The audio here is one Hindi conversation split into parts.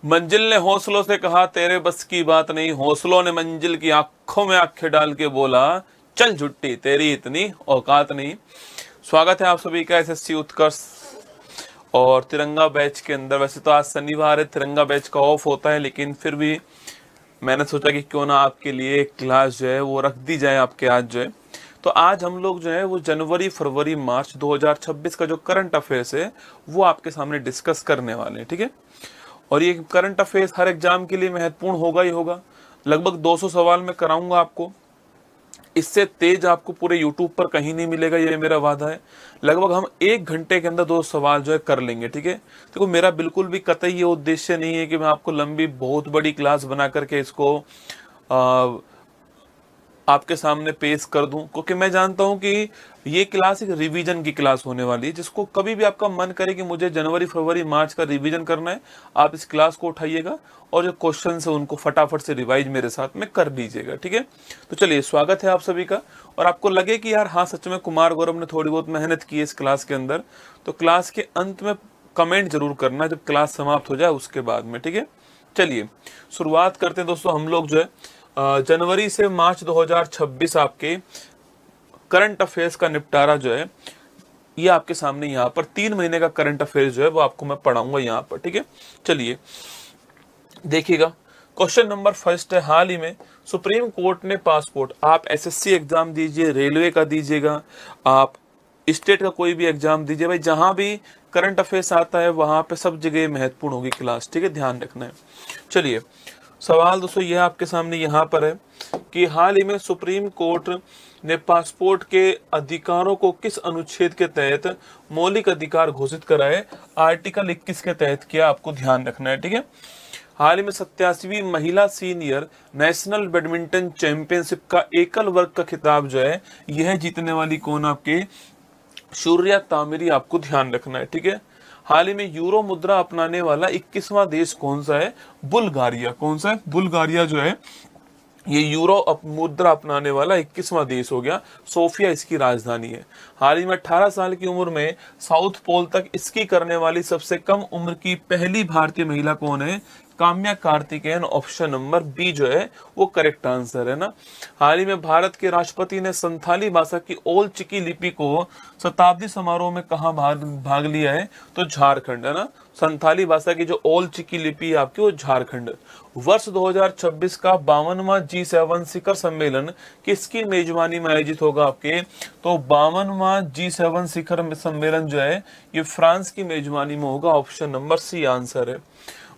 मंजिल ने हौसलों से कहा तेरे बस की बात नहीं, हौसलों ने मंजिल की आंखों में आंखें डाल के बोला चल झुट्टी तेरी इतनी औकात नहीं। स्वागत है आप सभी का एसएससी उत्कर्ष और तिरंगा बैच के अंदर। वैसे तो आज शनिवार है, तिरंगा बैच का ऑफ होता है, लेकिन फिर भी मैंने सोचा कि क्यों ना आपके लिए क्लास जो है वो रख दी जाए आपके आज जो है। तो आज हम लोग जो है वो जनवरी फरवरी मार्च 2026 का जो करंट अफेयर्स है वो आपके सामने डिस्कस करने वाले हैं, ठीक है। और ये करंट अफेयर्स हर एग्जाम के लिए महत्वपूर्ण होगा ही होगा। लगभग 200 सवाल मैं कराऊंगा आपको, इससे तेज आपको पूरे यूट्यूब पर कहीं नहीं मिलेगा, ये मेरा वादा है। लगभग हम 1 घंटे के अंदर 2 सवाल जो है कर लेंगे, ठीक है। देखो मेरा बिल्कुल भी कतई ये उद्देश्य नहीं है कि मैं आपको लंबी बहुत बड़ी क्लास बना करके इसको आपके सामने पेश कर दूं, क्योंकि मैं जानता हूं कि ये क्लास एक रिवीजन की क्लास होने वाली है। जिसको कभी भी आपका मन करे कि मुझे जनवरी फरवरी मार्च का रिवीजन करना है, आप इस क्लास को उठाइएगा और जो क्वेश्चन है उनको फटाफट से रिवाइज मेरे साथ में कर लीजिएगा, ठीक है। तो चलिए, स्वागत है आप सभी का। और आपको लगे कि यार हाँ सच में कुमार गौरव ने थोड़ी बहुत मेहनत की है इस क्लास के अंदर, तो क्लास के अंत में कमेंट जरूर करना जब क्लास समाप्त हो जाए उसके बाद में, ठीक है। चलिए शुरुआत करते हैं दोस्तों। हम लोग जो है जनवरी से मार्च 2026 आपके करंट अफेयर्स का निपटारा जो है ये आपके सामने यहाँ पर 3 महीने का करंट अफेयर्स जो है वो आपको मैं पढ़ाऊंगा यहाँ पर, ठीक है। चलिए देखिएगा, क्वेश्चन नंबर फर्स्ट है, हाल ही में सुप्रीम कोर्ट ने पासपोर्ट, आप एसएससी एग्जाम दीजिए, रेलवे का दीजिएगा, आप स्टेट का कोई भी एग्जाम दीजिए, भाई जहां भी करंट अफेयर्स आता है वहां पे सब जगह महत्वपूर्ण होगी क्लास, ठीक है, ध्यान रखना है। चलिए सवाल दोस्तों यह आपके सामने यहाँ पर है कि हाल ही में सुप्रीम कोर्ट ने पासपोर्ट के अधिकारों को किस अनुच्छेद के तहत मौलिक अधिकार घोषित करा है। आर्टिकल 21 के तहत किया, आपको ध्यान रखना है, ठीक है। हाल ही में 87वीं महिला सीनियर नेशनल बैडमिंटन चैंपियनशिप का एकल वर्ग का खिताब जो है यह जीतने वाली कौन, आपके सूर्या तामिरी, आपको ध्यान रखना है, ठीक है। हाल ही में यूरो मुद्रा अपनाने वाला 21वां देश कौन सा है, बुल्गारिया। कौन सा है, बुल्गारिया जो है ये यूरो मुद्रा अपनाने वाला 21वां देश हो गया। सोफिया इसकी राजधानी है। हाल ही में 18 साल की उम्र में साउथ पोल तक स्की करने वाली सबसे कम उम्र की पहली भारतीय महिला कौन है, Kamya Karthikeyan. Option number B जो है वो करेक्ट आंसर है ना। हाल ही में भारत के राष्ट्रपति ने संथाली भाषा की ओल चिकी लिपि को शताब्दी समारोह में कहा भाग लिया है, तो झारखंड है ना। संथाली भाषा की जो ओल चिकी लिपि है आपकी वो झारखंड। वर्ष 2026 का 52वां G7 शिखर सम्मेलन किसकी मेजबानी में आयोजित होगा आपके, तो 52वां G7 शिखर सम्मेलन जो है ये फ्रांस की मेजबानी में होगा। ऑप्शन नंबर सी आंसर है।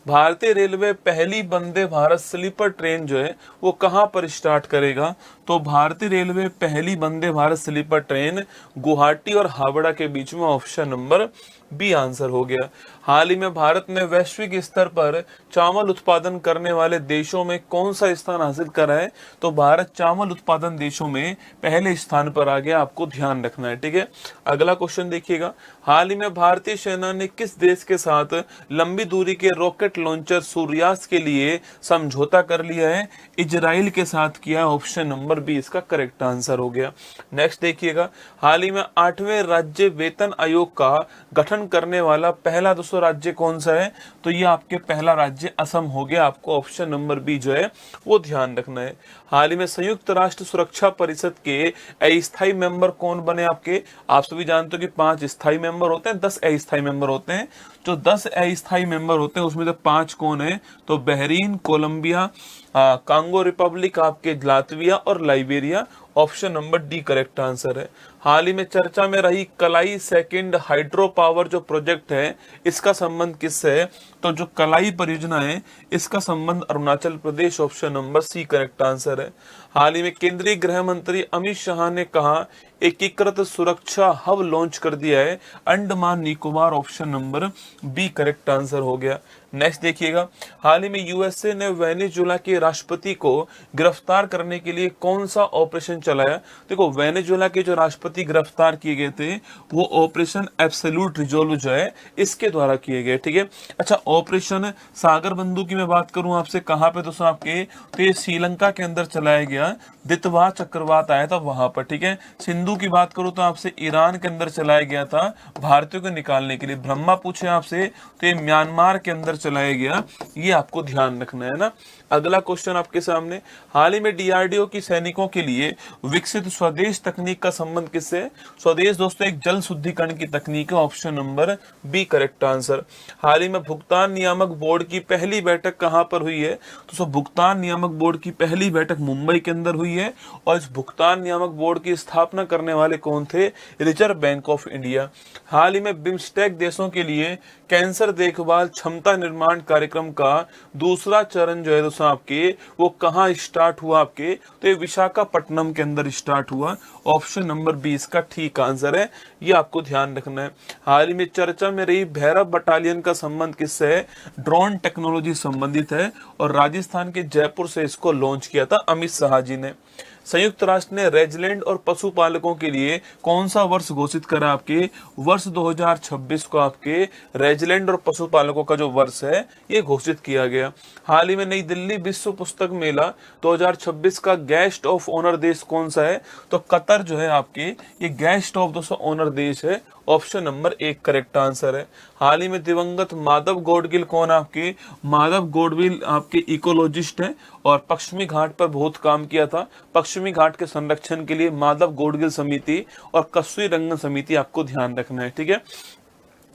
भारतीय रेलवे पहली वंदे भारत स्लीपर ट्रेन जो है वो कहां पर स्टार्ट करेगा, तो भारतीय रेलवे पहली वंदे भारत स्लीपर ट्रेन गुवाहाटी और हावड़ा के बीच में। ऑप्शन नंबर बी आंसर हो गया। हाल ही में भारत ने वैश्विक स्तर पर चावल उत्पादन करने वाले देशों में कौन सा स्थान हासिल करा है, तो भारत चावल उत्पादन देशों में पहले स्थान पर आ गया, आपको ध्यान रखना है, ठीक है। अगला क्वेश्चन देखिएगा, हाल ही में भारतीय सेना ने किस देश के साथ लंबी दूरी के रॉकेट लॉन्चर सूर्यास्त के लिए समझौता कर लिया है, इजराइल के साथ किया। ऑप्शन नंबर बी इसका करेक्ट आंसर हो गया। नेक्स्ट देखिएगा, हाल ही में 8वें राज्य वेतन आयोग का गठन करने वाला पहला दोस्तों राज्य कौन सा है, तो ये आपके पहला राज्य असम हो गया, आपको ऑप्शन नंबर बी जो है वो ध्यान रखना है। हाल ही में संयुक्त राष्ट्र सुरक्षा परिषद के अस्थायी मेंबर कौन बने आपके, आप सभी जानते हो कि 5 स्थायी मेंबर होते हैं, 10 अस्थायी मेंबर होते हैं। जो 10 अस्थायी मेंबर होते हैं उसमें से 5 कौन है, तो बहरीन, कोलंबिया, कांगो रिपब्लिक, आपके लातविया और Liberia. Option number D correct answer है। हाल ही में चर्चा में रही कलाई सेकंड हाइड्रो पावर जो प्रोजेक्ट है इसका संबंध किससे है, तो जो कलाई परियोजना है इसका संबंध Arunachal Pradesh. Option number C correct answer है। हाल ही में केंद्रीय गृह मंत्री अमित शाह ने कहा एकीकृत सुरक्षा हब लॉन्च कर दिया है Andaman Nicobar. Option number B correct answer हो गया। नेक्स्ट देखिएगा, हाल ही में यूएसए ने वेनेजुएला के राष्ट्रपति को गिरफ्तार करने के लिए कौन सा ऑपरेशन चलाया। देखो वेनेजुएला के जो राष्ट्रपति गिरफ्तार किए गए थे वो ऑपरेशन एब्सोल्यूट रिजोल्व जो है इसके द्वारा किए गए, ठीक है। अच्छा, ऑपरेशन सागर बंधु की मैं बात करूं आपसे, कहां पे दोस्तों आपके, तो ये श्रीलंका के अंदर चलाया गया, दितवा चक्रवात आया था वहां पर, ठीक है। सिंधु की बात करूं तो आपसे ईरान के अंदर चलाया गया था भारतीयों को निकालने के लिए। ब्रह्मा पूछे आपसे तो ये म्यांमार के अंदर चलाया गया, ये आपको ध्यान रखना है ना। अगला क्वेश्चन आपके सामने, हाल ही में डीआरडीओ की सैनिकों के लिए विकसित स्वदेश तकनीक का संबंध किससे है? स्वदेश दोस्तों एक जल शुद्धिकरण की तकनीक है, option number B correct answer. हाल ही में भुगतान नियामक बोर्ड की पहली बैठक कहां पर हुई है? तो सो भुगतान नियामक बोर्ड की पहली बैठक मुंबई के अंदर हुई है, और इस भुगतान नियामक बोर्ड की स्थापना करने वाले कौन थे? Reserve Bank of India. हाल ही में बिम्स्टेक देशों के लिए कैंसर देखभाल क्षमता निर्माण कार्यक्रम का दूसरा चरण जो है दोस्तों आपके वो कहां स्टार्ट हुआ आपके? तो ये विशाखापट्टनम के अंदर स्टार्ट हुआ, ऑप्शन नंबर 20 का ठीक आंसर है, ये आपको ध्यान रखना है। हाल ही में चर्चा में रही भैरव बटालियन का संबंध किससे है? ड्रोन टेक्नोलॉजी संबंधित है, और राजस्थान के जयपुर से इसको लॉन्च किया था अमित शाह जी ने। संयुक्त राष्ट्र ने रेजिलेंट और पशुपालकों के लिए कौन सा वर्ष घोषित करा आपके? वर्ष 2026 को आपके रेजिलेंट और पशुपालकों का जो वर्ष है ये घोषित किया गया। हाल ही में नई दिल्ली विश्व पुस्तक मेला 2026 का गेस्ट ऑफ ऑनर देश कौन सा है? तो कतर जो है आपके ये गेस्ट ऑफ दोस्तों ऑनर देश है, ऑप्शन नंबर 1 करेक्ट आंसर है। हाल ही में दिवंगत माधव गौडगिल कौन आपके? माधव गौडगिल आपके इकोलॉजिस्ट हैं और पश्चिमी घाट पर बहुत काम किया था। पश्चिमी घाट के संरक्षण के लिए माधव गौडगिल समिति और कस्तूरी रंगन समिति आपको ध्यान रखना है, ठीक है।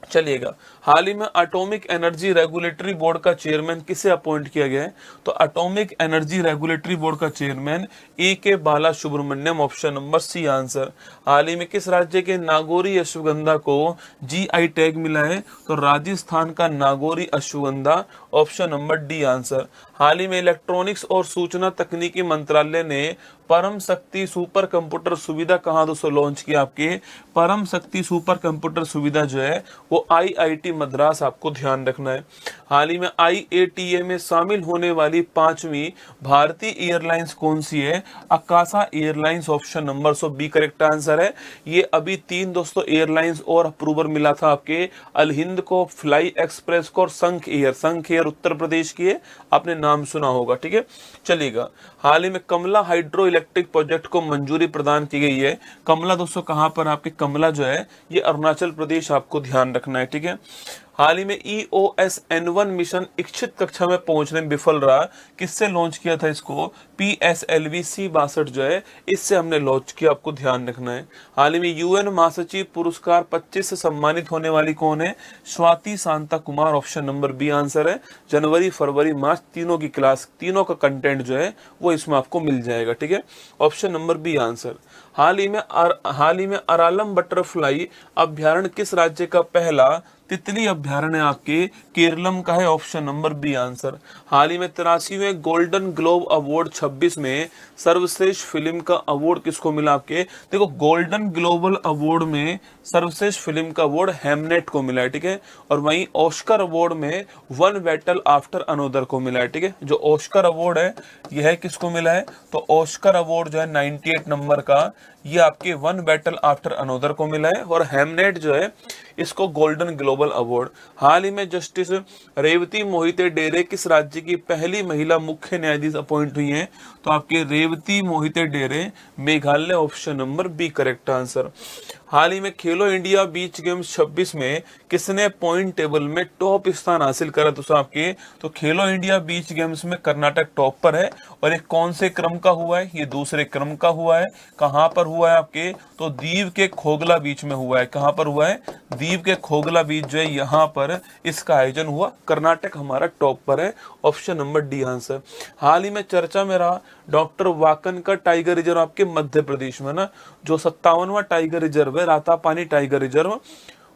चलिएगा, हाल ही में एटॉमिक एनर्जी रेगुलेटरी बोर्ड का चेयरमैन किसे अपॉइंट किया गया है? तो एटॉमिक एनर्जी रेगुलेटरी बोर्ड का chairman AK. Bala Subramaniam, option number C answer. हाल ही में किस राज्य के नागौरी अश्वगंधा को जीआई टैग मिला है? तो राजस्थान का Nagauri ashwagandha, option number D answer. हाल ही में इलेक्ट्रॉनिक्स और सूचना तकनीकी मंत्रालय ने परम शक्ति सुपर कंप्यूटर सुविधा कहां दोस्तों लॉन्च किया आपके? परम शक्ति सुपर कंप्यूटर सुविधा जो है वो आईआईटी मद्रास, आपको ध्यान रखना है। हाल ही में आईएटीए में शामिल होने वाली 5वीं भारतीय एयरलाइंस कौन सी है? Akasa airlines, option number so B correct answer है। ये अभी 3 दोस्तों एयरलाइंस और अप्रूवल मिला था आपके, अल हिंद को, फ्लाई एक्सप्रेस को और संख एयर उत्तर प्रदेश की है, आपने नाम सुना होगा, ठीक है। चलिएगा, हाल ही में कमला हाइड्रो इलेक्ट्रिक प्रोजेक्ट को मंजूरी प्रदान की गई है। कमला दोस्तों कहां पर आपके? कमला जो है ये अरुणाचल प्रदेश, आपको ध्यान रखना है, ठीक है। हाल ही में EOS-N1 मिशन इच्छित कक्षा में पहुंचने में विफल रहा, किससे लॉन्च किया था इसको? PSLV C-62 जो है इससे हमने लॉन्च किया, आपको ध्यान रखना है। हाल ही में यूएन महासचिव पुरस्कार 25 से सम्मानित होने वाली कौन है? Swati Shanta Kumar, option number B answer है। जनवरी फरवरी मार्च तीनों की क्लास, तीनों का कंटेंट जो है वो इसमें आपको मिल जाएगा, ठीक है, ऑप्शन नंबर बी आंसर। हाल ही में अरालम बटरफ्लाई अभ्यारण्य किस राज्य का पहला तितली अभ्यारण्य आपके? केरलम का है, ऑप्शन नंबर बी आंसर। हाल ही में 83वें गोल्डन ग्लोब अवार्ड 26 में सर्वश्रेष्ठ फिल्म का अवार्ड किसको मिला आपके? देखो, गोल्डन ग्लोबल अवार्ड में सर्वश्रेष्ठ फिल्म का अवार्ड हेमनेट को मिला है, ठीक है, और वहीं ऑस्कर अवार्ड में वन बैटल आफ्टर अनोदर को मिला है, ठीक है। जो ऑस्कर अवार्ड है यह किसको मिला है? तो ऑस्कर अवार्ड जो है 98 नंबर का, ये आपके वन बैटल आफ्टर अनोदर को मिला है, और हेमनेट जो है इसको गोल्डन ग्लोबल अवार्ड। हाल ही में जस्टिस रेवती मोहिते डेरे किस राज्य की पहली महिला मुख्य न्यायाधीश अपॉइंट हुई हैं? तो आपके Revati Mohite Dere Meghalaya, option number B correct answer. हाल ही में खेलो इंडिया बीच गेम्स 26 में किसने पॉइंट टेबल में टॉप स्थान हासिल करा? तो आपके तो खेलो इंडिया बीच गेम्स में कर्नाटक टॉप पर है, और एक कौन से क्रम का हुआ है? ये दूसरे क्रम का हुआ है। कहां पर हुआ है आपके? तो दीव के खोगला बीच में हुआ है। कहां पर हुआ है? दीव के खोगला बीच जो है यहाँ पर इसका आयोजन हुआ। कर्नाटक हमारा टॉप पर है, ऑप्शन नंबर डी आंसर। हाल ही में चर्चा में रहा डॉक्टर वाकन का टाइगर रिजर्व आपके मध्य प्रदेश में ना, जो 57वां टाइगर रिजर्व है रातापानी टाइगर रिजर्व,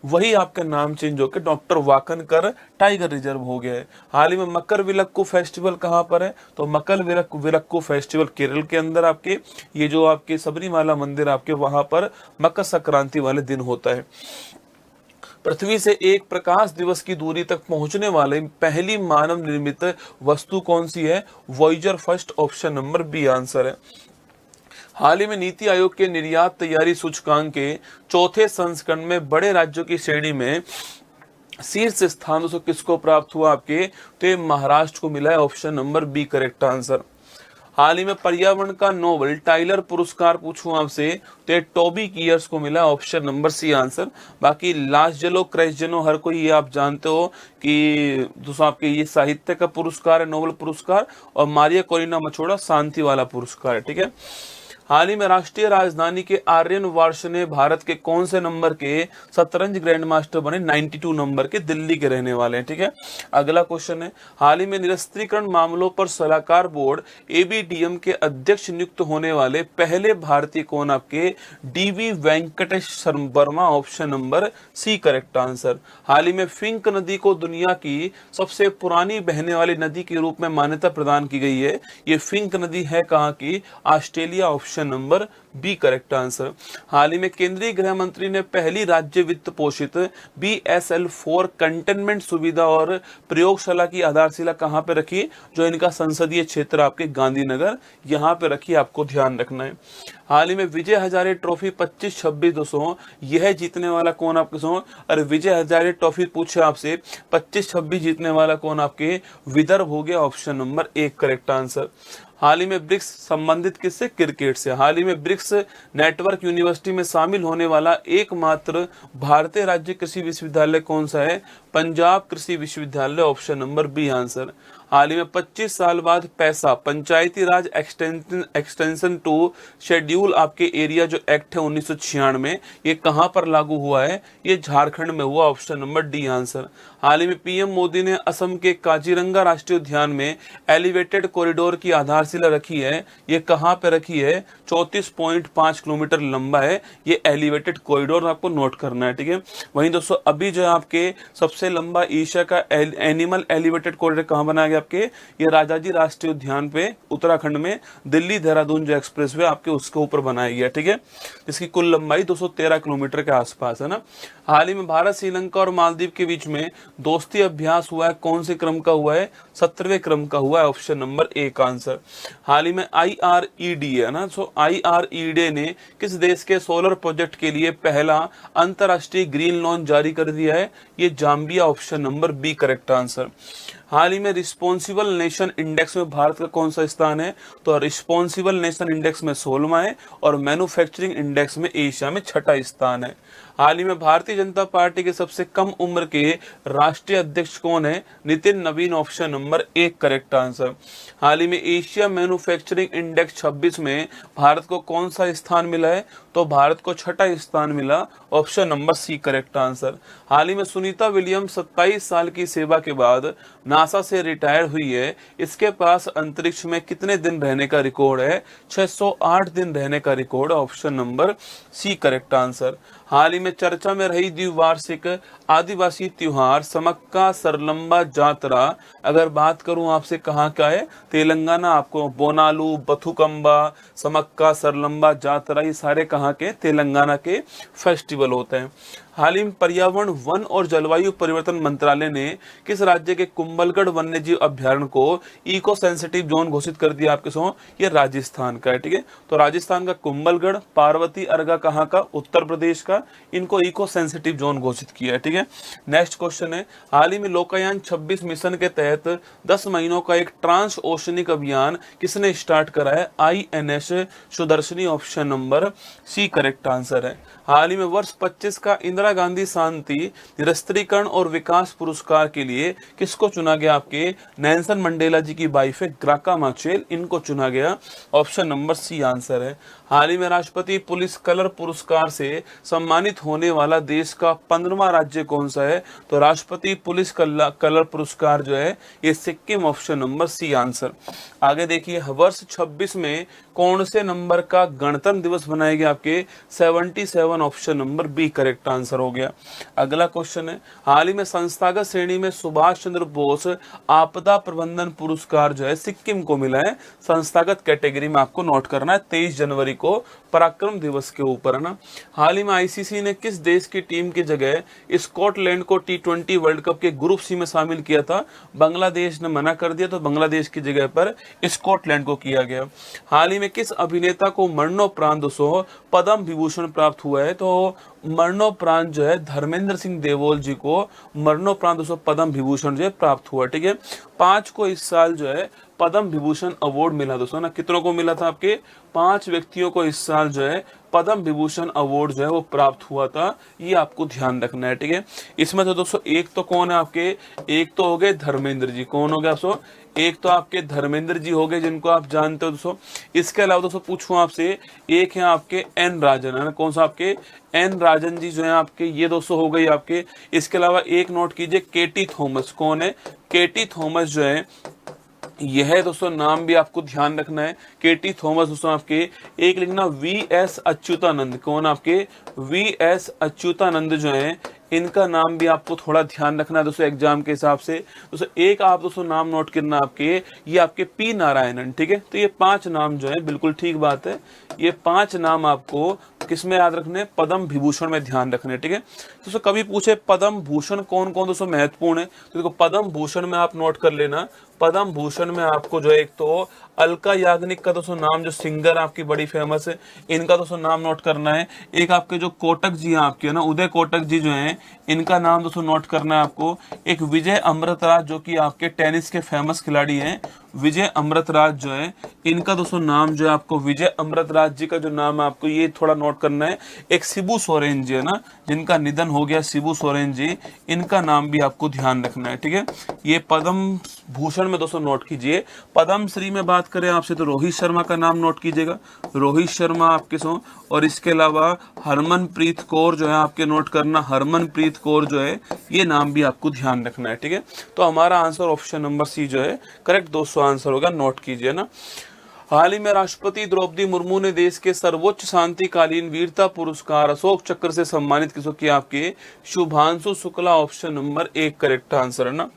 वही आपका नाम चेंज होकर डॉक्टर वाकनकर टाइगर रिजर्व हो गया है। हाल ही में मकर विलक्कू फेस्टिवल कहां पर है? तो मकर विलक्कू फेस्टिवल केरल के अंदर आपके, ये जो आपके सबरीमाला मंदिर आपके वहां पर मकर संक्रांति वाले दिन होता है। पृथ्वी से एक प्रकाश दिवस की दूरी तक पहुंचने वाले पहली मानव निर्मित वस्तु कौन सी है? Voyager first, option number B answer है। हाल ही में नीति आयोग के निर्यात तैयारी सूचकांक के 4थे संस्करण में बड़े राज्यों की श्रेणी में शीर्ष स्थान किसको प्राप्त हुआ आपके? तो ये महाराष्ट्र को मिला है, option number B correct answer. हाल ही में पर्यावरण का नोबेल टाइलर पुरस्कार पूछूं आपसे तो ये टोबी कियर्स को मिला, ऑप्शन नंबर सी आंसर। बाकी लास्जेलो क्रेस्जेनो हर कोई ये आप जानते हो कि दोस्तों आपके ये साहित्य का पुरस्कार है, नोबेल पुरस्कार, और मारिया कोरिना मचोड़ा शांति वाला पुरस्कार है, ठीक है। हाल ही में राष्ट्रीय राजधानी के आर्यन वार्ष्णेय भारत के कौन से नंबर के शतरंज ग्रैंड मास्टर बने? 92 नंबर के, दिल्ली के रहने वाले हैं, ठीक है। अगला क्वेश्चन है, हाल ही में निरस्त्रीकरण मामलों पर सलाहकार बोर्ड एबीडीएम के अध्यक्ष नियुक्त होने वाले पहले भारतीय कौन? आपके DV Venkatesh Varma, option number C correct answer. हाल ही में फिंक नदी को दुनिया की सबसे पुरानी बहने वाली नदी के रूप में मान्यता प्रदान की गई है। ये फिंक नदी है कहाँ की? Australia, option number B correct answer. हाल ही में केंद्रीय गृह मंत्री ने पहली राज्य वित्त पोषित BSL-4 कंटेनमेंट सुविधा और प्रयोगशाला की आधारशिला कहां पे रखी? जो इनका संसदीय क्षेत्र आपके गांधीनगर, यहां पे रखी, आपको ध्यान रखना है। हाल ही में विजय हजारे ट्रॉफी 25-26 दोस्तों यह जीतने वाला कौन आपके सो? अरे विजय हजारे ट्रॉफी पूछे आपसे 25-26 जीतने वाला कौन? आपके विदर्भ हो गया, ऑप्शन नंबर एक करेक्ट आंसर। हाल ही में ब्रिक्स संबंधित किससे? क्रिकेट से। हाल ही में ब्रिक्स नेटवर्क यूनिवर्सिटी में शामिल होने वाला एकमात्र भारतीय राज्य कृषि विश्वविद्यालय कौन सा है? पंजाब कृषि विश्वविद्यालय, ऑप्शन नंबर बी आंसर। हाल ही में 25 साल बाद पैसा पंचायती राज एक्सटेंशन टू शेड्यूल आपके एरिया जो एक्ट है 1996, ये कहां पर लागू हुआ है? ये झारखंड में हुआ, ऑप्शन नंबर डी आंसर। हाल ही में पीएम मोदी ने असम के काजीरंगा राष्ट्रीय उद्यान में एलिवेटेड कॉरिडोर की आधारशिला रखी है। ये कहां पे रखी है? 34.5 किलोमीटर लंबा है ये एलिवेटेड कॉरिडोर, आपको नोट करना है, ठीक है। वहीं दोस्तों अभी जो है आपके सबसे लंबा एशिया का एनिमल एलिवेटेड कॉरिडोर कहां बनाया गया? आपके ये राजाजी राष्ट्रीय उद्यान पे उत्तराखंड में दिल्ली देहरादून जो एक्सप्रेसवे आपके उसके ऊपर बनाया गया, ठीक है, जिसकी कुल लंबाई 213 किलोमीटर के आसपास है ना। हाल ही में भारत, श्रीलंका और मालदीव के बीच में दोस्ती अभ्यास हुआ है, कौन से क्रम का हुआ है? 17वें क्रम का हुआ है, ऑप्शन नंबर एक आंसर। हाल ही में IRED है ना, सो IRED ने किस देश के सोलर प्रोजेक्ट के लिए पहला अंतरराष्ट्रीय ग्रीन लोन जारी कर दिया है? ये Zambia, option number B correct answer. हाल ही में रिस्पॉन्सिबल नेशन इंडेक्स में भारत का कौन सा स्थान है? तो रिस्पॉन्सिबल नेशन इंडेक्स में 16वां है और मैन्युफैक्चरिंग इंडेक्स में एशिया में 6ठा स्थान है। हाल ही में भारतीय जनता पार्टी के सबसे कम उम्र के राष्ट्रीय अध्यक्ष कौन है? नितिन नवीन, ऑप्शन नंबर एक करेक्ट आंसर। हाल ही में एशिया मैन्युफैक्चरिंग इंडेक्स 26 में भारत को कौन सा स्थान मिला है? तो भारत को 6ठा स्थान मिला, option number C correct answer. हाल ही में सुनीता विलियम्स 27 साल की सेवा के बाद नासा से रिटायर हुई है। इसके पास अंतरिक्ष में कितने दिन रहने का रिकॉर्ड है? 608 दिन रहने का record, option number C correct answer. हाल ही में चर्चा में रही द्विवार्षिक आदिवासी त्योहार समक्का सरलंबा जातरा, अगर बात करूं आपसे कहाँ का है? तेलंगाना, आपको बोनालू, बथुकंबा, समक्का, सरलंबा, जातरा, ये सारे कहाँ के? तेलंगाना के फेस्टिवल होते हैं। हाल ही में पर्यावरण, वन और जलवायु परिवर्तन मंत्रालय ने किस राज्य के कुंभलगढ़ वन्यजीव अभ्यारण्य को इको सेंसिटिव जोन घोषित कर दिया? आपके सो ये राजस्थान का है, ठीक है। तो राजस्थान का कुंभलगढ़, पार्वती अर्गा कहाँ का? उत्तर प्रदेश का, इनको इको सेंसिटिव जोन घोषित किया है, ठीक है। नेक्स्ट क्वेश्चन है, हाल ही में लोकायान 26 मिशन के तहत 10 महीनों का एक ट्रांस ओशनिक अभियान किसने स्टार्ट करा है? INS Sudarshini, option number C correct answer है। हाल ही में वर्ष 25 का इंदिरा गांधी शांति निरस्त्रीकरण और विकास पुरस्कार के लिए किसको चुना गया? आपके नेल्सन मंडेला जी की वाइफ है ग्राका माचेल, इनको चुना गया, ऑप्शन नंबर सी आंसर है। हाल ही में राष्ट्रपति पुलिस कलर पुरस्कार से सम्मानित होने वाला देश का 15वां राज्य कौन सा है? तो राष्ट्रपति पुलिस कलर पुरस्कार जो है ये Sikkim, option number C answer. आगे देखिए, वर्ष 26 में कौन से नंबर का गणतंत्र दिवस मनाया गया? आपके 77, option number B correct answer हो गया। अगला क्वेश्चन है, हाल ही में संस्थागत श्रेणी में सुभाष चंद्र बोस आपदा प्रबंधन पुरस्कार जो है सिक्किम को मिला है। संस्थागत कैटेगरी में आपको नोट करना है, 23 जनवरी को पराक्रम दिवस के ऊपर, है ना। हाल ही में आईसीसी ने किस देश की टीम की जगह स्कॉटलैंड को T20 वर्ल्ड कप के ग्रुप सी में शामिल किया था? बांग्लादेश ने मना कर दिया, तो बांग्लादेश की जगह पर स्कॉटलैंड को किया गया। हाल ही में किस अभिनेता को मरणोपरांत दोस्तों पद्म विभूषण प्राप्त हुआ है? तो मरणोपरांत जो है धर्मेंद्र सिंह देवोल जी को मरणोपरांत दोस्तों पद्म विभूषण जो है प्राप्त हुआ। ठीक है, 5 को इस साल जो है पद्म विभूषण अवार्ड मिला दोस्तों ना। कितनों को मिला था? आपके 5 व्यक्तियों को इस साल जो है पद्म विभूषण अवार्ड जो है वो प्राप्त हुआ था। ये आपको ध्यान रखना है। ठीक है, इसमें तो दोस्तों एक तो कौन है आपके, एक तो हो गए धर्मेंद्र जी। कौन हो गया दोस्तों? एक तो आपके धर्मेंद्र जी हो गए जिनको आप जानते हो दोस्तों। इसके अलावा दोस्तों पूछूं आपसे, एक है आपके एन राजन, है ना। कौन सा? आपके एन राजन जी जो है आपके, ये दोस्तों हो गई आपके। इसके अलावा एक नोट कीजिए, केटी थॉमस। कौन है? केटी थॉमस जो है, यह दोस्तों नाम भी आपको ध्यान रखना है। केटी थॉमस दोस्तों आपके। एक लिखना वी.एस. अच्युतानंद। कौन? आपके वी.एस. अच्युतानंद जो है, इनका नाम भी आपको थोड़ा ध्यान रखना है दोस्तों एग्जाम के हिसाब से। दोस्तों एक आप दोस्तों नाम नोट करना आपके, ये आपके पी नारायणन। ठीक है, तो ये 5 नाम जो है, बिल्कुल ठीक बात है, ये 5 नाम आपको किसमें याद रखने? पद्म विभूषण में ध्यान रखने। ठीक है दोस्तों, कभी पूछे पद्म भूषण कौन कौन दोस्तों महत्वपूर्ण है, तो देखो पद्म भूषण में आप नोट कर लेना। पद्म भूषण में आपको जो है, एक तो अलका याग्निक का दोस्तों नाम, जो सिंगर आपकी बड़ी फेमस है, इनका दोस्तों नाम नोट करना है। एक आपके जो कोटक जी हैं आपके, है ना, उदय कोटक जी जो हैं, इनका नाम दोस्तों नोट करना है आपको। एक विजय अमृतराज जो कि आपके टेनिस के फेमस खिलाड़ी हैं, विजय अमृतराज जो है, इनका दोस्तों नाम जो है आपको, विजय अमृतराज जी का जो नाम है आपको ये थोड़ा नोट करना है। एक शिबू सोरेन जी है ना, जिनका निधन हो गया, शिबू सोरेन जी, इनका नाम भी आपको ध्यान रखना है। ठीक है, ये पद्म भूषण में दोस्तों नोट कीजिए। पद्म श्री में बात करें आपसे तो रोहित शर्मा का नाम नोट कीजिएगा, रोहित शर्मा आपके सो। और इसके अलावा हरमनप्रीत कौर जो है आपके नोट करना, हरमनप्रीत कौर जो है, ये नाम भी आपको ध्यान रखना है। ठीक है, तो हमारा आंसर ऑप्शन नंबर सी जो है करेक्ट दोस्तों आंसर होगा, नोट कीजिए ना। हाल ही में राष्ट्रपति द्रौपदी मुर्मू ने देश के सर्वोच्च शांतिकालीन वीरता पुरस्कार अशोक चक्र से सम्मानित किसको किया? आपके Shubhanshu Shukla. Option number 1 correct answer है ना।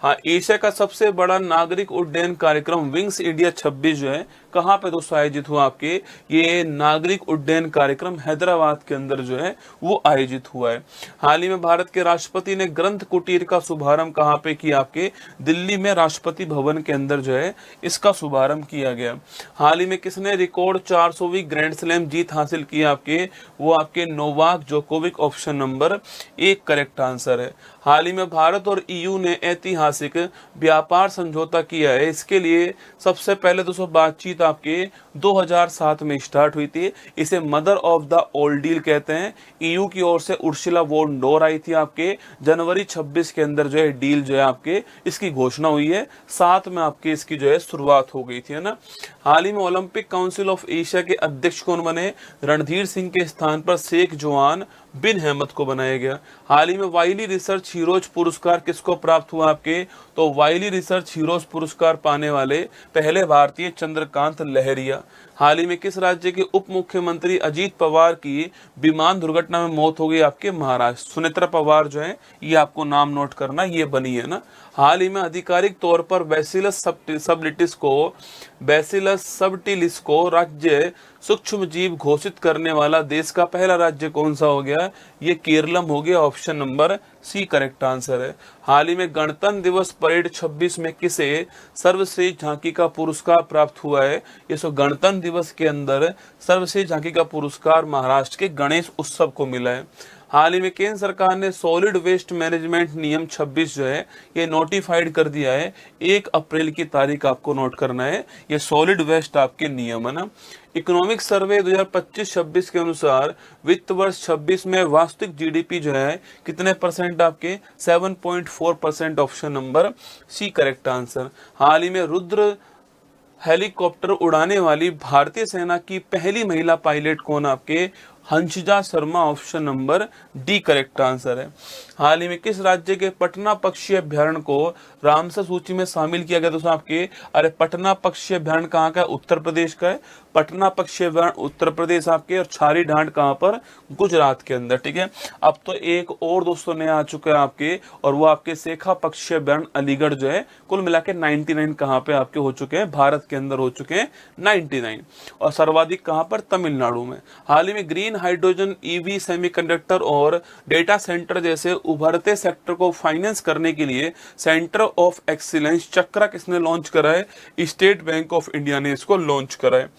हाँ, एशिया का सबसे बड़ा नागरिक उड्डयन कार्यक्रम विंग्स इंडिया 26 जो है कहाँ पे दोस्तों आयोजित हुआ? आपके ये नागरिक उड्डयन कार्यक्रम हैदराबाद के अंदर जो है वो आयोजित हुआ है। हाल ही में भारत के राष्ट्रपति ने ग्रंथ कुटीर का शुभारंभ कहाँ पे किया? आपके दिल्ली में राष्ट्रपति भवन के अंदर जो है इसका शुभारंभ किया गया। हाल ही में किसने रिकॉर्ड 400वीं ग्रैंड स्लैम जीत हासिल की? आपके वो आपके Novak Djokovic. Option number 1 correct answer है। हाल ही में भारत और ईयू ने ऐतिहासिक व्यापार समझौता किया है। इसके लिए सबसे पहले दोस्तों बातचीत आपके 2007 में स्टार्ट हुई थी। इसे mother of the old deal कहते हैं। ईयू की ओर से उर्सुला वॉन डोर आई थी आपके जनवरी 26 के अंदर जो है डील जो है आपके इसकी घोषणा हुई है। 7 में आपके इसकी जो है शुरुआत हो गई थी, है ना। हाल ही में ओलंपिक काउंसिल ऑफ एशिया के अध्यक्ष कौन बने? रणधीर सिंह के स्थान पर शेख जोआन बिन अहमद को बनाया गया। हाल ही में वाइली रिसर्च हीरोज पुरस्कार किसको प्राप्त हुआ? आपके तो वाइली रिसर्च हीरोज पुरस्कार पाने वाले पहले भारतीय चंद्रकांत लहरिया। हाल ही में किस राज्य के उप मुख्यमंत्री अजीत पवार की विमान दुर्घटना में मौत हो गई? आपके महाराष्ट्र। सुनेत्रा पवार जो है, ये आपको नाम नोट करना, ये बनी है ना। हाल ही में आधिकारिक तौर पर बैसिलस सबटिलिस को राज्य सूक्ष्म जीव घोषित करने वाला देश का पहला राज्य कौन सा हो गया? ये केरलम हो गया। Option number C correct answer है। हाल ही में गणतंत्र दिवस परेड 26 में किसे सर्वश्रेष्ठ झांकी का पुरस्कार प्राप्त हुआ है? ये सो गणतंत्र दिवस के अंदर सर्वश्रेष्ठ झांकी का पुरस्कार महाराष्ट्र के गणेश उत्सव को मिला है। हाल ही में केंद्र सरकार ने सॉलिड वेस्ट मैनेजमेंट नियम 26 जो है ये नोटिफाइड कर दिया है। 1 अप्रैल की तारीख आपको नोट करना है। ये सॉलिड वेस्ट आपके नियम है ना। इकोनॉमिक सर्वे 2025-26 के अनुसार वित्त वर्ष 26 में वास्तविक जीडीपी जो है कितने परसेंट? आपके 7.4%। Option number C correct answer. हाल ही में रुद्र हेलीकॉप्टर उड़ाने वाली भारतीय सेना की पहली महिला पायलट कौन? आपके Hansja Sharma. Option number D correct answer है। हाल ही में किस राज्य के पटना पक्षी अभ्यारण्य को रामसर सूची में शामिल किया गया? दोस्तों आपके अरे पटना पक्षी अभ्यारण्य कहाँ का है? उत्तर प्रदेश का है। पटना पक्षी अभ्यारण्य उत्तर प्रदेश आपके, और छारी ढांड कहाँ पर? गुजरात के अंदर। ठीक है, अब तो एक और दोस्तों नया आ चुका है आपके, और वो आपके शेखा पक्षी अभ्यारण्य अलीगढ़ जो है। कुल मिला के 99 कहाँ पे आपके हो चुके हैं? भारत के अंदर हो चुके हैं 99, और सर्वाधिक कहाँ पर? तमिलनाडु में। हाल ही में ग्रीन हाइड्रोजन, ईवी, सेमीकंडक्टर और डेटा सेंटर जैसे उभरते सेक्टर को फाइनेंस करने के लिए सेंटर ऑफ एक्सीलेंस चक्रा किसने लॉन्च करा है? स्टेट बैंक ऑफ इंडिया ने इसको लॉन्च करा है।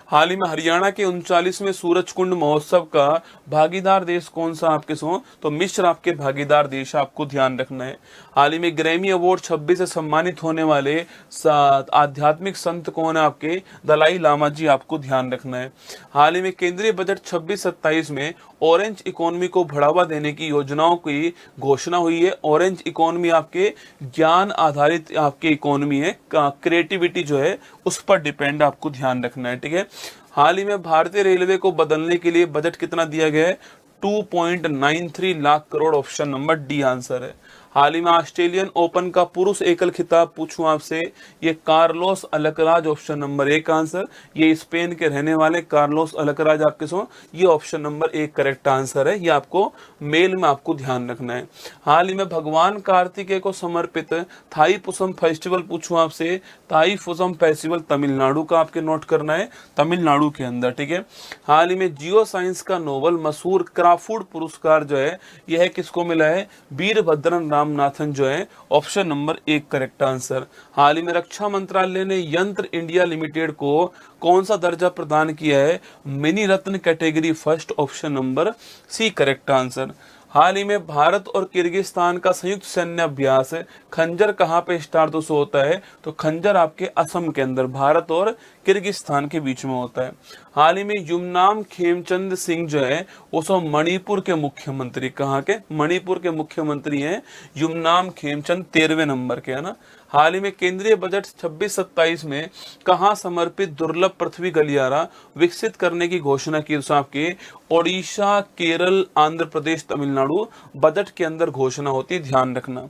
हाल ही में हरियाणा के 39वें सूरजकुंड महोत्सव का भागीदार देश कौन सा आपके सो? तो मिस्र आपके भागीदार देश, आपको ध्यान रखना है। हाल ही में ग्रैमी अवार्ड 26 से सम्मानित होने वाले आध्यात्मिक संत कौन है आपके? दलाई लामा जी, आपको ध्यान रखना है। हाल ही में केंद्रीय बजट 26-27 में ऑरेंज इकोनॉमी को बढ़ावा देने की योजनाओं की घोषणा हुई है। ऑरेंज इकोनॉमी आपके ज्ञान आधारित आपकी इकोनॉमी है, क्रिएटिविटी जो है उस पर डिपेंड, आपको ध्यान रखना है, ठीक है। हाल ही में भारतीय रेलवे को बदलने के लिए बजट कितना दिया गया है? 2.93 lakh crore, option number D answer है। हाल ही में ऑस्ट्रेलियन ओपन का पुरुष एकल खिताब पूछूं आपसे, ये Carlos Alcaraz, option number 1 answer. ये स्पेन के रहने वाले कार्लोस अलकराज आपके सो, ये ऑप्शन नंबर 1 करेक्ट आंसर है। ये आपको मेल में आपको ध्यान रखना है। हाल ही में भगवान कार्तिकेय को समर्पित थाई पुसम फेस्टिवल पूछूं आपसे, थाई पुसम फेस्टिवल तमिलनाडु का आपके नोट करना है, तमिलनाडु के अंदर, ठीक है। हाल ही में जियो साइंस का नोबल मशहूर क्राफूड पुरस्कार जो है यह किसको मिला है? वीरभद्रन रामनाथन जो है, ऑप्शन नंबर 1 करेक्ट आंसर। हाल ही में रक्षा मंत्रालय ने यंत्र इंडिया लिमिटेड को कौन सा दर्जा प्रदान किया है? Mini Ratna category first, option number C correct answer. हाल ही में भारत और किर्गिस्तान का संयुक्त सैन्य अभ्यास खंजर कहाँ पे स्टार्ट दोस्तों होता है? तो खंजर आपके असम के अंदर, भारत और किर्गिस्तान के बीच में होता है। हाल ही में युमनाम खेमचंद सिंह जो है वो सब मणिपुर के मुख्यमंत्री, कहाँ के? मणिपुर के मुख्यमंत्री हैं युमनाम खेमचंद, 13वें नंबर के, है ना। हाल ही में केंद्रीय बजट 26-27 में कहाँ समर्पित दुर्लभ पृथ्वी गलियारा विकसित करने की घोषणा की? आपके ओडिशा, केरल, आंध्र प्रदेश, तमिलनाडु बजट के अंदर घोषणा होती है, ध्यान रखना।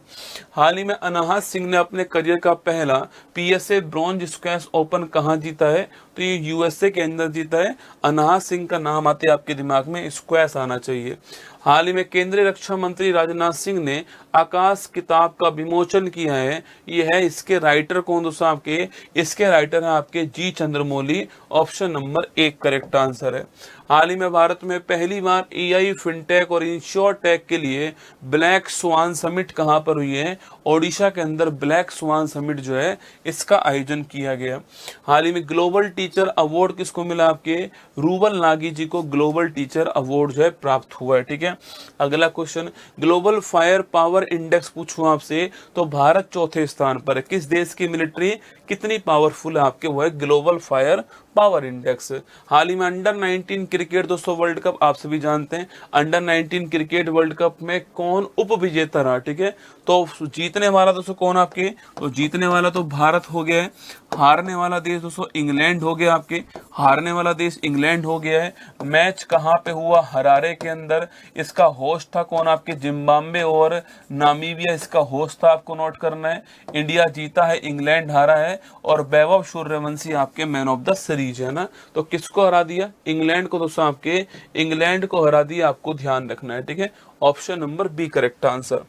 हाल ही में अनाहत सिंह ने अपने करियर का पहला पीएसए ब्रॉन्ज स्क्वैश ओपन कहाँ जीता है? तो ये यूएसए के अंदर जीता है। अनाहत सिंह का नाम आते आपके दिमाग में स्क्वैश आना चाहिए। हाल ही में केंद्रीय रक्षा मंत्री राजनाथ सिंह ने आकाश किताब का विमोचन किया है। यह है, इसके राइटर कौन दोस्तों आपके? इसके राइटर है आपके G Chandramouli, option number 1 correct answer है। हाल ही में भारत में पहली बार एआई, फिनटेक और इंश्योरटेक के लिए ब्लैक स्वान समिट कहां पर हुई है? ओडिशा के अंदर ब्लैक स्वान समिट जो है इसका आयोजन किया गया। हाल ही में ग्लोबल टीचर अवार्ड किसको मिला? आपके रूबल नागी जी को ग्लोबल टीचर अवार्ड जो है प्राप्त हुआ है, ठीक है। अगला question, global fire power index पूछूं आपसे, तो भारत चौथे स्थान पर है। किस देश की मिलिट्री कितनी पावरफुल है आपके? वो है ग्लोबल फायर पावर इंडेक्स। हाल ही में अंडर 19 क्रिकेट दोस्तों वर्ल्ड कप आप सभी जानते हैं, अंडर 19 क्रिकेट वर्ल्ड कप में कौन उप विजेता रहा? ठीक है, तो जीतने वाला दोस्तों कौन आपके? तो जीतने वाला तो भारत हो गया है, हारने वाला देश दोस्तों इंग्लैंड हो गया आपके, हारने वाला देश इंग्लैंड हो गया है। मैच कहाँ पे हुआ? हरारे के अंदर। इसका होस्ट था कौन आपके? जिम्बाब्वे और नामीबिया इसका होस्ट था, आपको नोट करना है। इंडिया जीता है, इंग्लैंड हारा है, और वैभव सूर्यवंशी आपके मैन ऑफ द सीरीज है ना। तो किसको हरा दिया? इंग्लैंड को दोस्तों, आपके इंग्लैंड को हरा दिया, आपको ध्यान रखना है, ठीक है। Option number B correct answer.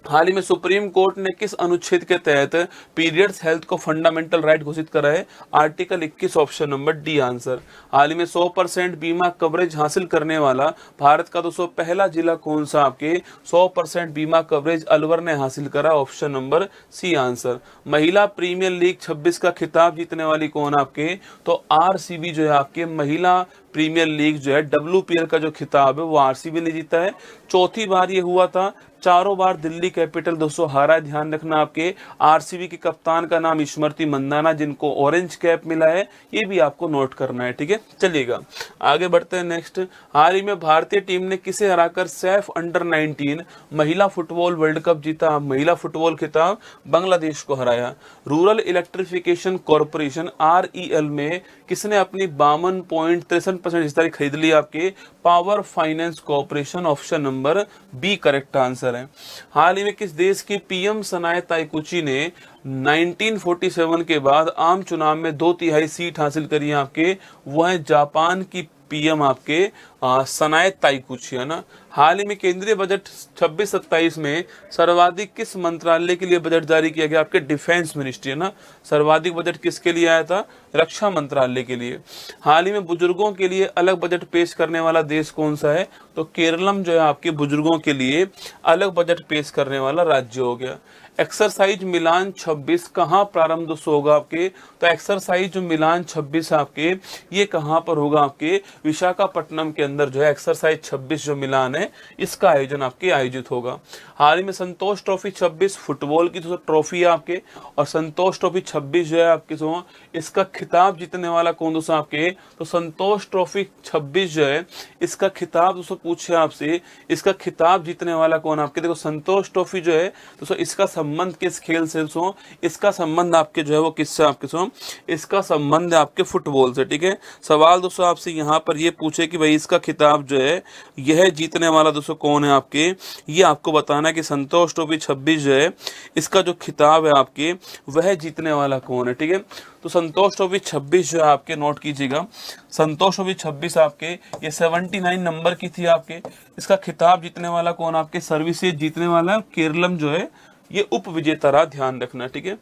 हाल ही में सुप्रीम कोर्ट ने किस अनुच्छेद के तहत पीरियड्स हेल्थ को फंडामेंटल राइट घोषित करा है? Article 21, option number D answer. हाल ही में 100% बीमा कवरेज हासिल करने वाला भारत का दोस्तों पहला जिला कौन सा? आपके 100% बीमा कवरेज अलवर ने हासिल करा, ऑप्शन नंबर सी आंसर। महिला प्रीमियर लीग 26 का खिताब जीतने वाली कौन आपके? तो आरसीबी जो है आपके महिला प्रीमियर लीग जो है WPL का जो खिताब है वो आरसीबी ने जीता है। चौथी बार ये हुआ था, चारों बार दिल्ली कैपिटल दोस्तों हारा है। ध्यान रखना, आपके आरसीबी के कप्तान का नाम स्मृति मंदाना, जिनको ऑरेंज कैप मिला है, ये भी आपको नोट करना है, ठीक है। चलिएगा आगे बढ़ते हैं नेक्स्ट। हाल ही में भारतीय टीम ने किसे हराकर सैफ अंडर 19 महिला फुटबॉल वर्ल्ड कप जीता? महिला फुटबॉल खिताब बांग्लादेश को हराया। रूरल इलेक्ट्रिफिकेशन कॉर्पोरेशन REL में किसने अपनी 52.63% हिस्सेदारी खरीद ली? आपके Power Finance Corporation, option number B correct answer है। हाल ही में किस देश की PM सनाए ताइकुची ने 1947 के बाद आम चुनाव में 2/3 सीट हासिल करी है? आपके वो है जापान की पीएम आपके सनाए ताइकुची, है ना। हाल ही में केंद्रीय बजट 26-27 में सर्वाधिक किस मंत्रालय के लिए बजट जारी किया गया? आपके डिफेंस मिनिस्ट्री, है ना। सर्वाधिक बजट किसके लिए आया था? रक्षा मंत्रालय के लिए। हाल ही में बुजुर्गों के लिए अलग बजट पेश करने वाला देश कौन सा है? तो केरलम जो है आपके बुजुर्गों के लिए अलग बजट पेश करने वाला राज्य हो गया। एक्सरसाइज मिलान 26 कहाँ प्रारंभ होगा आपके? तो एक्सरसाइज जो मिलान 26 आपके ये कहाँ पर होगा? आपके विशाखापट्टनम के अंदर जो है एक्सरसाइज 26 जो मिलान है इसका आयोजन आपके आयोजित होगा। हाल ही में संतोष ट्रॉफी 26 फुटबॉल की जो ट्रॉफी है आपके, और संतोष ट्रॉफी 26 जो है आपके जो इसका खिताब जीतने वाला कौन दोस्तों आपके? तो संतोष ट्रॉफी 26 जो है इसका खिताब दोस्तों पूछे आपसे, इसका खिताब जीतने वाला कौन आपके? देखो संतोष ट्रॉफी जो है दोस्तों इसका संबंध किस खेल से दोस्तों? इसका संबंध आपके जो है वो किससे आपके दोस्तों? इसका संबंध है आपके फुटबॉल से, ठीक है। सवाल दोस्तों आपसे यहाँ पर ये पूछे कि भाई इसका खिताब जो है यह जीतने वाला दोस्तों कौन है आपके? ये आपको बताना है कि संतोष ट्रॉफी 26 जो है इसका जो खिताब है आपके वह जीतने वाला कौन है, ठीक है। तो संतोष ट्रॉफी 26 जो है आपके नोट कीजिएगा, संतोष ट्रॉफी 26 आपके ये 79 नंबर की थी आपके। इसका खिताब जीतने वाला कौन आपके? सर्विसेज जीतने वाला केरलम जो है ये उप विजेता रहा, ध्यान रखना, ठीक है।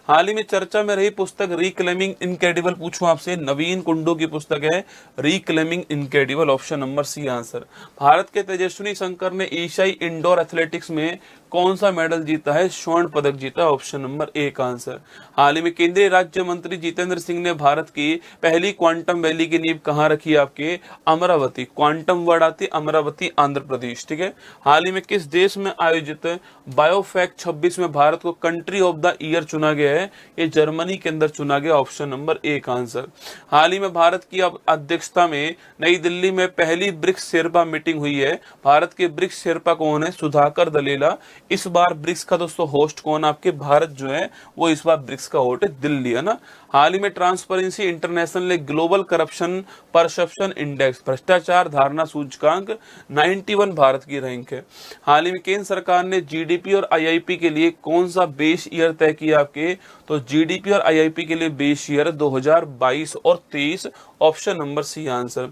हाल ही में चर्चा में रही पुस्तक रिक्लेमिंग इनक्रेडिबल, पूछूं आपसे, नवीन कुंडू की पुस्तक है reclaiming incredible, option number C answer. Bharat के तेजस्विनी शंकर ने एशियाई इंडोर एथलेटिक्स में कौन सा मेडल जीता है? स्वर्ण पदक जीता, ऑप्शन नंबर ए का आंसर। हाल ही में केंद्रीय राज्य मंत्री जितेंद्र सिंह ने भारत की पहली क्वांटम वैली की नींव कहाँ रखी? आपके अमरावती, क्वांटम वर्ड आती अमरावती आंध्र प्रदेश, ठीक है। हाल ही में किस देश में आयोजित बायोफैक्ट 26 में भारत को कंट्री ऑफ द ईयर चुना गया है? ये जर्मनी के अंदर चुना गया, ऑप्शन नंबर ए का आंसर। हाल ही में भारत की अध्यक्षता में नई दिल्ली में पहली ब्रिक्स शेरपा मीटिंग हुई है। भारत के ब्रिक्स शेरपा कौन है? सुधाकर दलेला। इस बार ब्रिक्स का दोस्तों होस्ट कौन? आपके भारत जो है वो इस बार ब्रिक्स का होस्ट है, दिल्ली, है ना। हाल ही में ट्रांसपेरेंसी इंटरनेशनल ने ग्लोबल करप्शन परसेप्शन इंडेक्स, भ्रष्टाचार धारणा सूचकांक 91 भारत की रैंक है। हाल ही में केंद्र सरकार ने जीडीपी और आईआईपी के लिए कौन सा बेस ईयर तय किया आपके? तो जीडीपी और आईआईपी के लिए बेस ईयर 2022 और 23, ऑप्शन नंबर सी आंसर।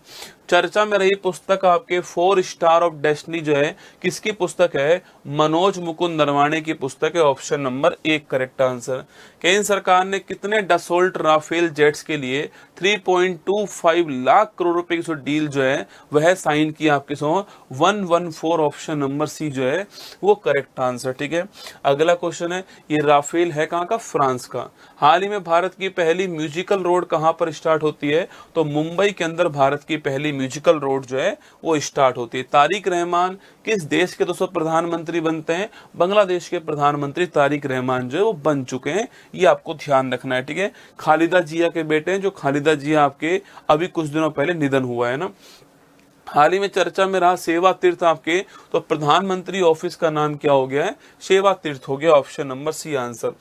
चर्चा में रही पुस्तक आपके 4 स्टार ऑफ डेस्टिनी जो है किसकी पुस्तक है? मनोज मुकुंद नरवाणे की पुस्तक है, ऑप्शन नंबर 1 करेक्ट आंसर। केंद्र सरकार ने कितने डसोल्ट राफेल जेट्स के लिए 3.25 लाख करोड़ रुपए की डील जो है वह साइन किया? आपके 114, ऑप्शन नंबर सी जो है वो करेक्ट आंसर, ठीक है। अगला क्वेश्चन है, ये राफेल है कहाँ का? फ्रांस का। हाल ही में भारत की पहली म्यूजिकल रोड कहाँ पर स्टार्ट होती है? तो मुंबई के अंदर भारत की पहली म्यूजिकल रोड जो है वो स्टार्ट होती है। तारिक रहमान किस देश के दोस्तों प्रधानमंत्री बनते हैं? बांग्लादेश के प्रधानमंत्री तारिक रहमान जो है वो बन चुके हैं, ये आपको ध्यान रखना है, ठीक है। खालिदा जिया के बेटे हैं, जो खालिदा जिया आपके अभी कुछ दिनों पहले निधन हुआ है ना। हाल ही में चर्चा में रहा सेवा तीर्थ आपके, तो प्रधानमंत्री ऑफिस का नाम क्या हो गया है? सेवा तीर्थ हो गया, ऑप्शन नंबर सी आंसर।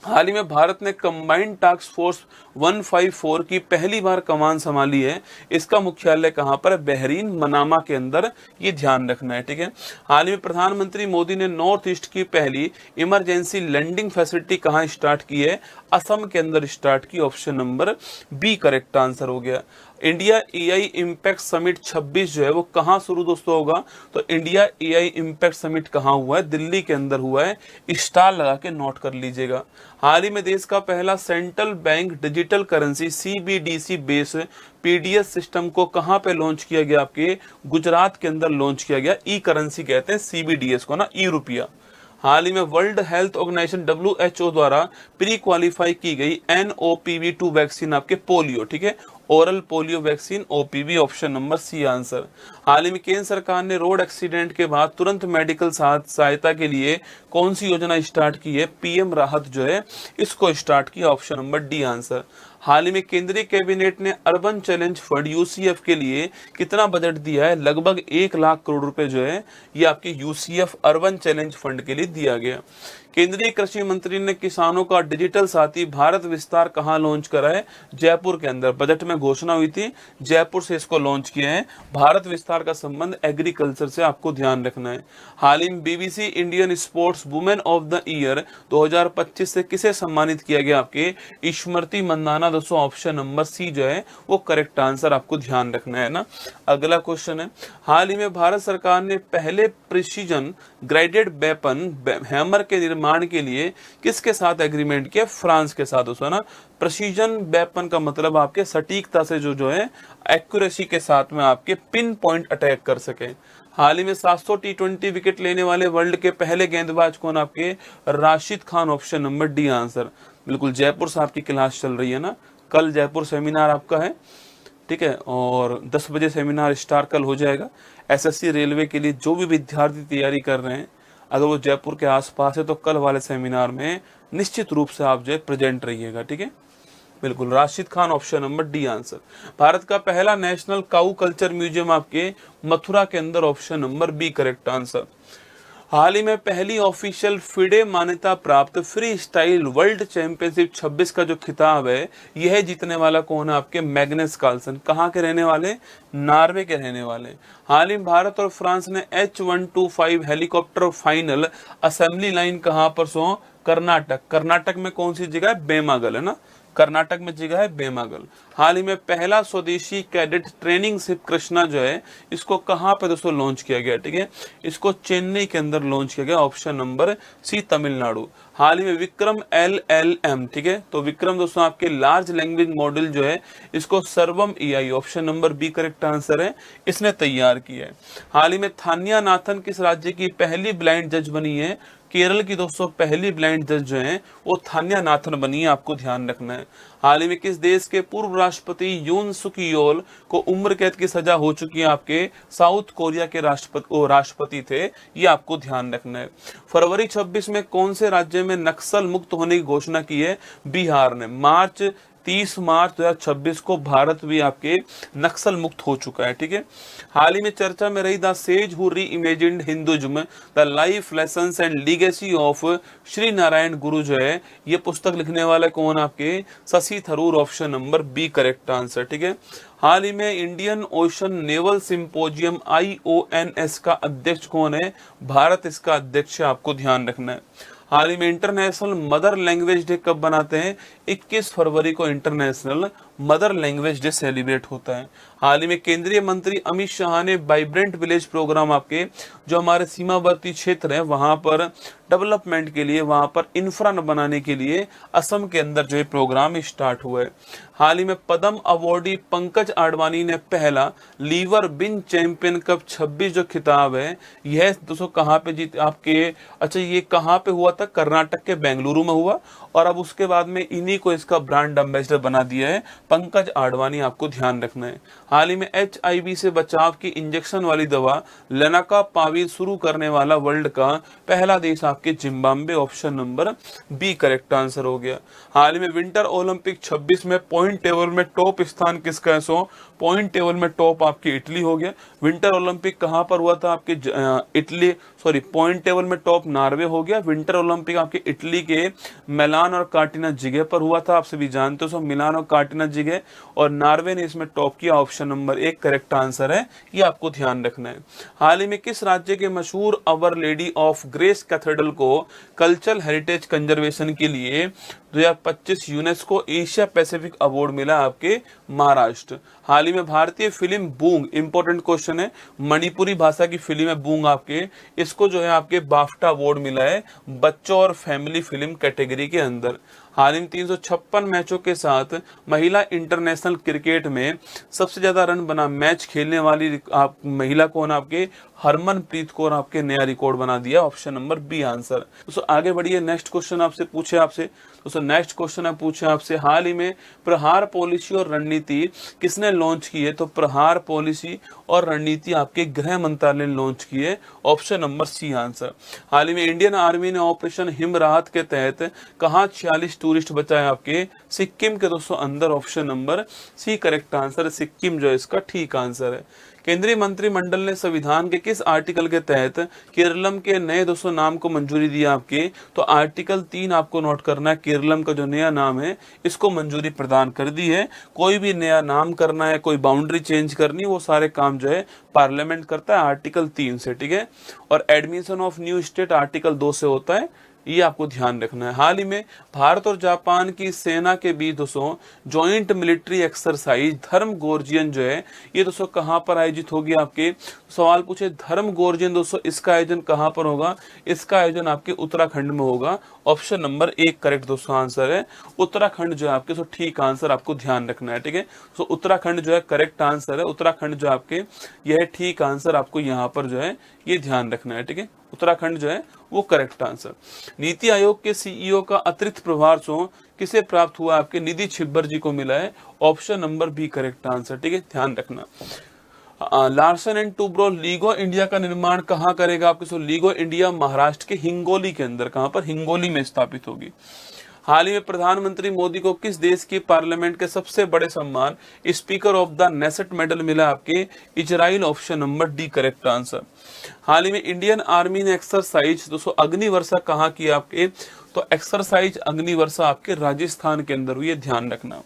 हाल ही में भारत ने कंबाइंड टास्क फोर्स 154 की पहली बार कमान संभाली है। इसका मुख्यालय कहां पर है? बहरीन मनामा के अंदर, ये ध्यान रखना है, ठीक है। हाल ही में प्रधानमंत्री मोदी ने नॉर्थ ईस्ट की पहली इमरजेंसी लैंडिंग फैसिलिटी कहां स्टार्ट की है? असम के अंदर स्टार्ट की, option number B correct answer हो गया। इंडिया एआई इम्पैक्ट समिट 26 जो है वो कहाँ शुरू दोस्तों होगा? तो इंडिया एआई इम्पैक्ट समिट कहाँ हुआ है? दिल्ली के अंदर हुआ है, स्टार लगा के नोट कर लीजिएगा। हाल ही में देश का पहला central bank digital currency CBDC base PDS system को कहां पे लॉन्च किया गया? आपके गुजरात के अंदर लॉन्च किया गया। ई करेंसी कहते हैं सीबीडीएस को ना, ई रुपया। हाल ही में वर्ल्ड हेल्थ ऑर्गेनाइजेशन WHO द्वारा प्री क्वालिफाई की गई NOPV2 वैक्सीन आपके पोलियो, ठीक है, oral polio vaccine OPV, option number C answer. हाल ही में केंद्र सरकार ने रोड एक्सीडेंट के बाद तुरंत मेडिकल सहायता के लिए कौन सी योजना स्टार्ट की है? PM राहत जो है इसको स्टार्ट किया, ऑप्शन नंबर डी आंसर। हाल ही में केंद्रीय कैबिनेट ने अर्बन चैलेंज फंड UCF के लिए कितना बजट दिया है? लगभग 1 लाख करोड़ रुपए जो है ये आपके UCF अर्बन चैलेंज फंड के लिए दिया गया। केंद्रीय कृषि मंत्री ने किसानों का डिजिटल साथी भारत विस्तार कहां लॉन्च करा है? जयपुर के अंदर, बजट में घोषणा हुई थी, जयपुर से इसको लॉन्च किया है। भारत विस्तार का संबंध एग्रीकल्चर से, आपको ध्यान रखना है। हाल ही में BBC Indian sports women of the year 2025 से किसे सम्मानित किया गया? आपके स्मृति मंदाना यहाँ दोस्तों ऑप्शन नंबर सी जो है वो करेक्ट आंसर आपको ध्यान रखना है ना। अगला क्वेश्चन है, हाल ही में भारत सरकार ने पहले प्रिसीजन ग्राइडेड वेपन हैमर के निर्माण के लिए किसके साथ एग्रीमेंट किया? फ्रांस के साथ दोस्तों ना। प्रिसीजन वेपन का मतलब आपके सटीकता से जो है एक्यूरेसी के साथ में आपके पिन पॉइंट अटैक कर सके। हाल ही में 700 T20 विकेट लेने वाले वर्ल्ड के पहले गेंदबाज कौन? आपके Rashid Khan, option number D answer. बिल्कुल, जयपुर से आपकी क्लास चल रही है ना, कल जयपुर सेमिनार आपका है, ठीक है, और 10 बजे सेमिनार स्टार्ट कल हो जाएगा। एसएससी रेलवे के लिए जो भी विद्यार्थी तैयारी कर रहे हैं, अगर वो जयपुर के आसपास है तो कल वाले सेमिनार में निश्चित रूप से आप जो है प्रेजेंट रहिएगा, ठीक है। बिल्कुल, Rashid Khan, option number D answer. Bharat का पहला नेशनल काऊ कल्चर म्यूजियम आपके मथुरा के अंदर, option number B correct answer. हाल ही में पहली ऑफिशियल फिडे मान्यता प्राप्त फ्री स्टाइल वर्ल्ड चैंपियनशिप 26 का जो खिताब है यह जीतने वाला कौन है? आपके मैग्नस कार्लसन। कहाँ के रहने वाले? नॉर्वे के रहने वाले। हाल ही में भारत और फ्रांस ने H125 helicopter final assembly line कहाँ पर सो? कर्नाटक। कर्नाटक में कौन सी जगह है? बेमागल है ना, कर्नाटक में जगह है बेमागल। हाल ही में पहला स्वदेशी कैडेट ट्रेनिंग शिप कृष्णा जो है इसको कहां पे दोस्तों लॉन्च किया गया? ठीक है, इसको चेन्नई के अंदर लॉन्च किया गया, ऑप्शन नंबर सी तमिलनाडु। हाल ही में विक्रम LLM, ठीक है, तो विक्रम दोस्तों आपके लार्ज लैंग्वेज मॉडल जो है इसको Sarvam AI, option number B correct answer है, इसने तैयार किया है। हाल ही में थानिया नाथन किस राज्य की पहली ब्लाइंड जज बनी है? केरल की दोस्तों पहली ब्लाइंड जज जो है वो थानिया नाथन बनी है, आपको ध्यान रखना है। हाल ही में किस देश के पूर्व राष्ट्रपति यून सुक योल को उम्र कैद की सजा हो चुकी है? आपके साउथ कोरिया के राष्ट्रपति थे, ये आपको ध्यान रखना है। फरवरी 26 में कौन से राज्य में नक्सल मुक्त होने की घोषणा की है? बिहार ने। 30 मार्च 2026 को भारत भी आपके नक्सल मुक्त हो चुका है, ठीक है। हाल ही में चर्चा में रही the sage who reimagined Hinduism the life lessons and legacy of Shri Narayana Guru जो है ये पुस्तक लिखने वाले कौन? आपके Shashi Tharoor, option number B correct answer, ठीक है। हाल ही में Indian ocean naval symposium IONS का अध्यक्ष कौन है? भारत इसका अध्यक्ष है, आपको ध्यान रखना है। हाल ही में इंटरनेशनल मदर लैंग्वेज डे कब बनाते हैं? 21 फरवरी को international mother language day celebrate होता है। हाल ही में केंद्रीय मंत्री अमित शाह ने वाइब्रेंट विलेज प्रोग्राम आपके जो हमारे सीमावर्ती क्षेत्र है वहां पर डेवलपमेंट के लिए, वहां पर इंफ्रा बनाने के लिए असम के अंदर जो है प्रोग्राम स्टार्ट हुआ है। हाल ही में पद्म अवार्डी पंकज आडवाणी ने पहला लीवर बिन चैंपियन कप 26 जो खिताब है यह दोस्तों कहाँ पे जीत आपके? अच्छा, ये कहाँ पे हुआ था? कर्नाटक के बेंगलुरु में हुआ, और अब उसके बाद में इन्हीं को इसका ब्रांड एम्बेसडर बना दिया है पंकज आडवाणी, आपको ध्यान रखना है। हाल ही में HIV से बचाव की इंजेक्शन वाली दवा लेनाकापाविर शुरू करने वाला वर्ल्ड का पहला देश आपके Zimbabwe, option number B correct answer हो गया। हाल ही में विंटर ओलंपिक 26 में पॉइंट टेबल में टॉप स्थान किसका है? सो पॉइंट टेबल में टॉप आपकी इटली हो गया। विंटर ओलंपिक कहां पर हुआ था? आपके पॉइंट टेबल में टॉप नॉर्वे हो गया। विंटर ओलंपिक आपके इटली के मिलान और कार्टिना जिगे पर हुआ था, आप सभी जानते हो, मिलान और कार्टिना जिगे, और नॉर्वे ने इसमें टॉप किया, ऑप्शन नंबर 1 करेक्ट आंसर है, ये आपको ध्यान रखना है। हाल ही में किस राज्य के मशहूर अवर लेडी ऑफ ग्रेस कैथेड्रल को कल्चरल हेरिटेज कंजर्वेशन के लिए 2025 यूनेस्को एशिया पैसिफिक अवार्ड मिला? आपके महाराष्ट्र। हाल ही में भारतीय फिल्म बूंग, इंपॉर्टेंट क्वेश्चन है, मणिपुरी भाषा की फिल्म है बूंग आपके, इसको जो है आपके बाफ्टा अवार्ड मिला है बच्चों और फैमिली फिल्म कैटेगरी के अंदर। हाल ही में 356 मैचों के साथ महिला इंटरनेशनल क्रिकेट में सबसे ज्यादा रन बना मैच खेलने वाली आप महिला कौन? आपके हरमनप्रीत कौर, आपके नया रिकॉर्ड बना दिया, ऑप्शन नंबर बी आंसर। दोस्तों आगे बढ़िए, नेक्स्ट क्वेश्चन आपसे पूछे आपसे दोस्तों नेक्स्ट क्वेश्चन आप पूछे आपसे हाल ही में प्रहार पॉलिसी और रणनीति किसने लॉन्च की है? तो प्रहार पॉलिसी और रणनीति आपके गृह मंत्रालय ने लॉन्च की है, ऑप्शन नंबर सी आंसर। हाल ही में इंडियन आर्मी ने ऑपरेशन हिम राहत के तहत कहां 46 टूरिस्ट बचाए? आपके सिक्किम के दोस्तों अंदर, option number C correct answer, Sikkim जो है इसका ठीक आंसर है। केंद्रीय मंत्रिमंडल ने संविधान के किस आर्टिकल के तहत केरलम के नए दोस्तों नाम को मंजूरी दी आपके? तो आर्टिकल 3 आपको नोट करना है, केरलम का जो नया नाम है इसको मंजूरी प्रदान कर दी है। कोई भी नया नाम करना है, कोई बाउंड्री चेंज करनी, वो सारे काम जो है पार्लियामेंट करता है आर्टिकल 3 से, ठीक है। और admission of new state article 2 से होता है, ये आपको ध्यान रखना है। हाल ही में भारत और जापान की सेना के बीच दोस्तों जॉइंट मिलिट्री एक्सरसाइज धर्म गोर्जियन जो है ये दोस्तों कहां पर आयोजित होगी आपके, सवाल पूछे धर्म गोर्जियन दोस्तों इसका आयोजन कहां पर होगा, इसका आयोजन आपके उत्तराखंड में होगा। ऑप्शन नंबर 1 करेक्ट दोस्तों आंसर है उत्तराखंड जो है आपके। सो ठीक आंसर आपको ध्यान रखना है, ठीक है। सो उत्तराखंड जो है करेक्ट आंसर है, उत्तराखंड जो आपके यह ठीक आंसर आपको यहाँ पर जो है ये ध्यान रखना है, ठीक है। उत्तराखंड जो है वो करेक्ट आंसर। नीति आयोग के सीईओ का अतिरिक्त प्रभार किसे प्राप्त हुआ, आपके निधि छिब्बर जी को मिला है। Option number B correct answer, ठीक है, ध्यान रखना। Larsen and Toubro Lego India का निर्माण कहाँ करेगा आपके, लीगो इंडिया महाराष्ट्र के हिंगोली के अंदर, कहां पर, हिंगोली में स्थापित होगी। हाल ही में प्रधानमंत्री मोदी को किस देश की पार्लियामेंट के सबसे बड़े सम्मान speaker of the Knesset medal मिला आपके, Israel. Option number D correct answer. हाल ही में इंडियन आर्मी ने एक्सरसाइज दोस्तों अग्निवर्षा कहाँ की आपके, तो एक्सरसाइज अग्निवर्षा आपके राजस्थान के अंदर हुई है, ध्यान रखना।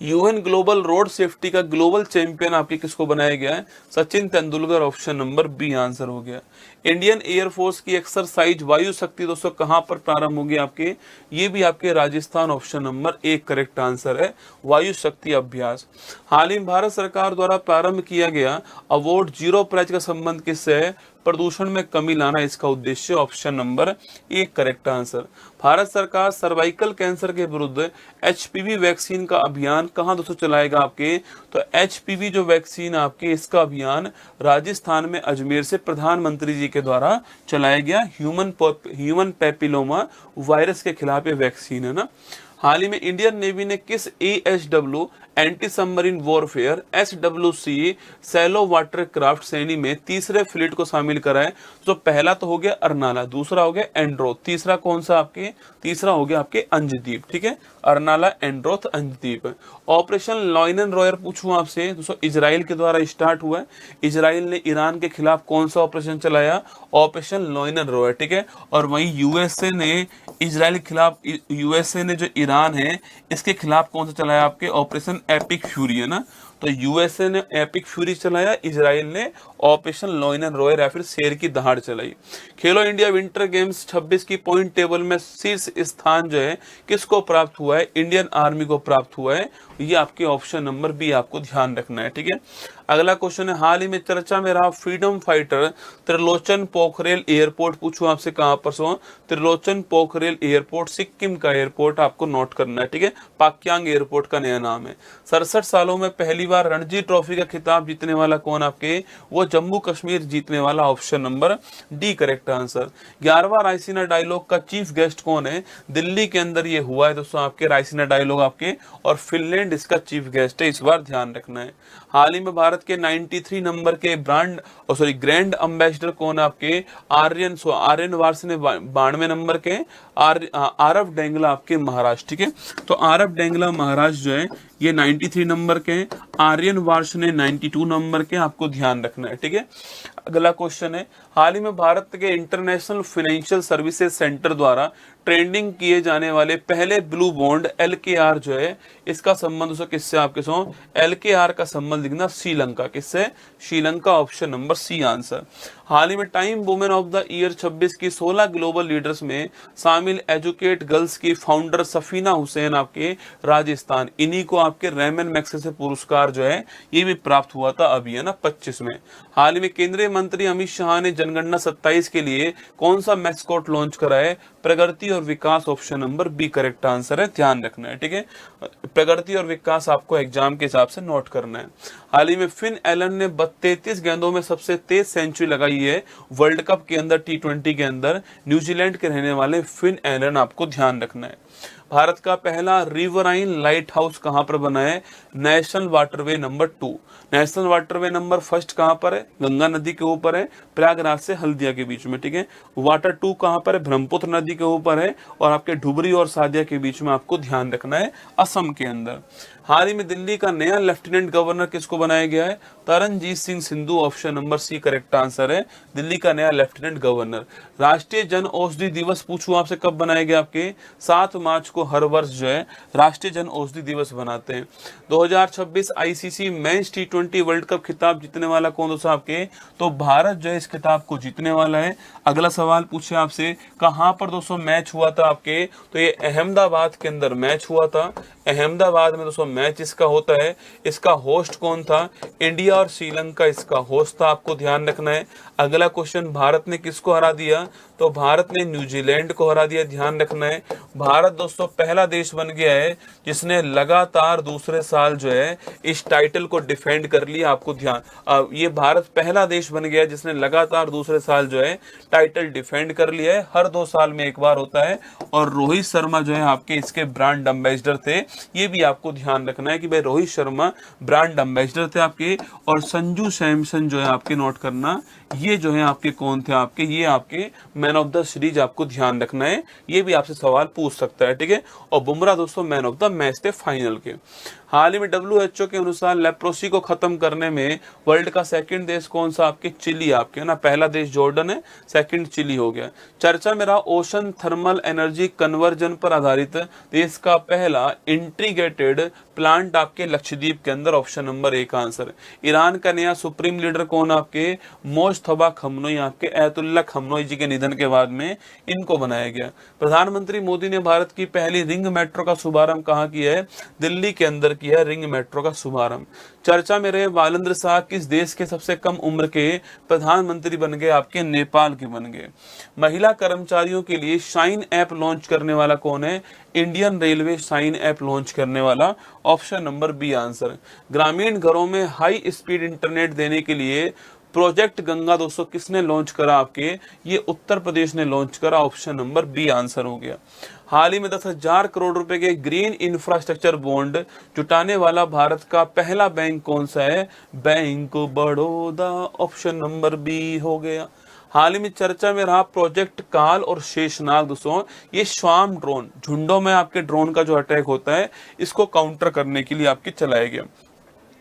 यूएन ग्लोबल रोड सेफ्टी का ग्लोबल चैंपियन आपके किसको बनाया गया है, Sachin Tendulkar. Option number B answer हो गया। इंडियन एयरफोर्स की एक्सरसाइज वायु शक्ति दोस्तों कहां पर प्रारंभ होगी आपके, ये भी आपके Rajasthan. Option number 1 correct answer है वायु शक्ति अभ्यास। हाल ही में भारत सरकार द्वारा प्रारंभ किया गया अवार्ड जीरो प्राइज का संबंध किससे है, प्रदूषण में कमी लाना इसका उद्देश्य। Option number 1 correct answer. Bharat सरकार सर्वाइकल कैंसर के विरुद्ध एचपीवी वैक्सीन का अभियान कहां दोस्तों चलाएगा आपके, तो एचपीवी जो वैक्सीन आपके इसका अभियान राजस्थान में अजमेर से प्रधानमंत्री जी के द्वारा चलाया गया। ह्यूमन पैपिलोमा वायरस के खिलाफ ये वैक्सीन है ना। हाल ही में इंडियन नेवी ने किस ASW anti submarine warfare SWC shallow water craft श्रेणी में तीसरे फ्लीट को शामिल करा है, तो पहला तो हो गया अरनाला, दूसरा हो गया एंड्रोथ, तीसरा कौन सा आपके, तीसरा हो गया आपके अंजदीप, ठीक है, अरनाला एंड्रोथ अंजदीप। ऑपरेशन लॉयन रॉयर पूछूं आपसे दोस्तों इजराइल के द्वारा स्टार्ट हुआ है। इजराइल ने ईरान के खिलाफ कौन सा ऑपरेशन चलाया, ऑपरेशन लॉयन रॉयर, ठीक है। और वहीं यूएसए ने इजराइल के खिलाफ, यूएसए ने जो ईरान है इसके खिलाफ कौन सा चलाया आपके, ऑपरेशन एपिक फ्यूरी है ना। तो यूएसए ने एपिक फ्यूरी चलाया, इजराइल ने ऑपरेशन लॉयन रॉयर या फिर शेर की दहाड़ चलाई। खेलो इंडिया विंटर गेम्स 26 की पॉइंट टेबल में शीर्ष स्थान जो है किसको प्राप्त हुआ है, इंडियन आर्मी को प्राप्त हुआ है। ये आपके ऑप्शन नंबर बी आपको ध्यान रखना है, ठीक है। अगला क्वेश्चन है, हाल ही में चर्चा में रहा freedom fighter Trilochan Pokhrel airport पूछूं आपसे कहां पर सो, त्रिलोचन पोखरेल एयरपोर्ट सिक्किम का एयरपोर्ट आपको नोट करना है, ठीक है, पाक्यांग एयरपोर्ट का नया नाम है। 67 सालों में पहली बार रणजी ट्रॉफी का खिताब जीतने वाला कौन आपके, वो जम्मू कश्मीर जीतने वाला। Option number D correct answer. 11वां रायसीना डायलॉग का चीफ गेस्ट कौन है, दिल्ली के अंदर ये हुआ है दोस्तों आपके रायसीना डायलॉग आपके, और फिनलैंड इसका चीफ गेस्ट है, इस बार ध्यान रखना है। हाल ही में भारत के 93 नंबर के ग्रैंड एम्बेसडर कौन आपके, आर्यन वार्स ने 92 नंबर के, आरव डेंगला आपके महाराष्ट्र, ठीक है। तो आरव डेंगला महाराष्ट्र जो है ये 93 नंबर के, आर्यन वार्स ने 92 नंबर के, आपको ध्यान रखना है, ठीक है। अगला क्वेश्चन है, हाल ही में भारत के इंटरनेशनल फाइनेंशियल सर्विसेज सेंटर द्वारा ट्रेंडिंग किए जाने वाले पहले ब्लू बॉन्ड LKR जो है इसका संबंध किससे आपके सो, LKR का संबंध लिखना श्रीलंका, किससे, Sri Lanka. Option number C answer. हाल ही में Time women of the year 26 की 16 ग्लोबल लीडर्स में शामिल एजुकेट गर्ल्स की फाउंडर सफीना हुसैन आपके राजस्थान, इन्हीं को आपके रेमन मैग्सेसे पुरस्कार जो है ये भी प्राप्त हुआ था अभी है ना 25 में। हाल ही में केंद्रीय मंत्री अमित शाह ने जनगणना 27 के लिए कौन सा मैस्कॉट लॉन्च करा है, प्रगति और विकास। Option number B correct answer है, ध्यान रखना है, ठीक है। प्रगति और विकास आपको एग्जाम के हिसाब से नोट करना है। हाल ही में फिन एलन ने 33 गेंदों में सबसे तेज सेंचुरी लगाई है वर्ल्ड कप के अंदर, T20 के अंदर, न्यूजीलैंड के रहने वाले फिन एलन, आपको ध्यान रखना है। भारत का पहला रिवराइन लाइट हाउस कहां पर बना है, national waterway number 2। National waterway number 1 कहां पर है, गंगा नदी के ऊपर है, प्रयागराज से हल्दिया के बीच में, ठीक है। वाटर 2 कहां पर है, ब्रह्मपुत्र नदी के ऊपर है, और आपके धुबरी और सादिया के बीच में, आपको ध्यान रखना है, असम के अंदर। हाल ही में दिल्ली का नया लेफ्टिनेंट गवर्नर किसको बनाया गया है? Taranjit Singh Sandhu, option number C correct answer है, दिल्ली का नया लेफ्टिनेंट गवर्नर। राष्ट्रीय जन औषधि दिवस पूछूं आपसे कब बनाया गया? आपके 7 मार्च को हर वर्ष जो है राष्ट्रीय जन औषधि दिवस बनाते हैं। 2026 ICC men's T20 world cup खिताब जीतने वाला कौन दोस्तों आपके? तो भारत जो है इस खिताब को जीतने वाला है। अगला सवाल पूछे आपसे, कहां पर दोस्तों मैच हुआ था आपके? तो ये अहमदाबाद के अंदर मैच हुआ था। अहमदाबाद में दोस्तों मैच इसका होता है। इसका होस्ट कौन था? इंडिया और श्रीलंका इसका होस्ट था, आपको ध्यान रखना है। अगला क्वेश्चन, भारत ने किसको हरा दिया? तो भारत ने न्यूजीलैंड को हरा दिया, ध्यान रखना है। भारत दोस्तों पहला देश बन गया है जिसने लगातार दूसरे साल जो है इस टाइटल को डिफेंड कर लिया, आपको ध्यान, ये भारत पहला देश बन गया है जिसने लगातार दूसरे साल जो है टाइटल डिफेंड कर लिया है। हर 2 साल में एक बार होता है। और रोहित शर्मा जो है आपके इसके ब्रांड एम्बेसडर थे, ये भी आपको ध्यान रखना है कि भाई रोहित शर्मा ब्रांड एम्बेसडर थे आपके। और संजू सैमसन जो है आपके, नोट करना, ये जो है आपके कौन थे आपके? ये आपके मैन ऑफ द सीरीज, आपको ध्यान रखना है। ये भी आपसे सवाल पूछ सकता है, ठीक है। और बुमराह दोस्तों मैन ऑफ द मैच थे फाइनल के। हाल ही में WHO के अनुसार लेप्रोसी को खत्म करने में वर्ल्ड का सेकंड देश कौन सा? आपके चिली, आपके ना, पहला देश जॉर्डन है, सेकंड चिली हो गया। चर्चा में रहा ओशन थर्मल एनर्जी कन्वर्जन पर आधारित देश का पहला इंटीग्रेटेड प्लांट आपके लक्षद्वीप के अंदर, ऑप्शन नंबर 1 आंसर। ईरान का नया सुप्रीम लीडर कौन? आपके मोज्तबा खमनोई, आपके अयतुल्ला खमनोई जी के निधन के बाद में इनको बनाया गया। प्रधानमंत्री मोदी ने भारत की पहली रिंग मेट्रो का शुभारंभ कहाँ किया है? दिल्ली के अंदर किया है रिंग मेट्रो का शुभारंभ। चर्चा में रहे बालेंद्र शाह किस देश के सबसे कम उम्र के प्रधानमंत्री बन गए? आपके नेपाल के बन गए। महिला कर्मचारियों के लिए शाइन ऐप लॉन्च करने वाला कौन है? Indian railway shine app launch करने वाला, ऑप्शन नंबर बी आंसर। ग्रामीण घरों में हाई स्पीड इंटरनेट देने के लिए प्रोजेक्ट गंगा दोस्तों किसने लॉन्च करा? आपके ये उत्तर प्रदेश ने लॉन्च करा, ऑप्शन नंबर बी आंसर हो गया। हाल ही में 10,000 करोड़ रुपए के ग्रीन इंफ्रास्ट्रक्चर बॉन्ड जुटाने वाला भारत का पहला बैंक कौन सा है? Bank Baroda, option number B हो गया। हाल ही में चर्चा में रहा प्रोजेक्ट काल और शेषनाग दोस्तों, ये स्वार्म ड्रोन, झुंडों में आपके ड्रोन का जो अटैक होता है इसको काउंटर करने के लिए आपके चलाया गया।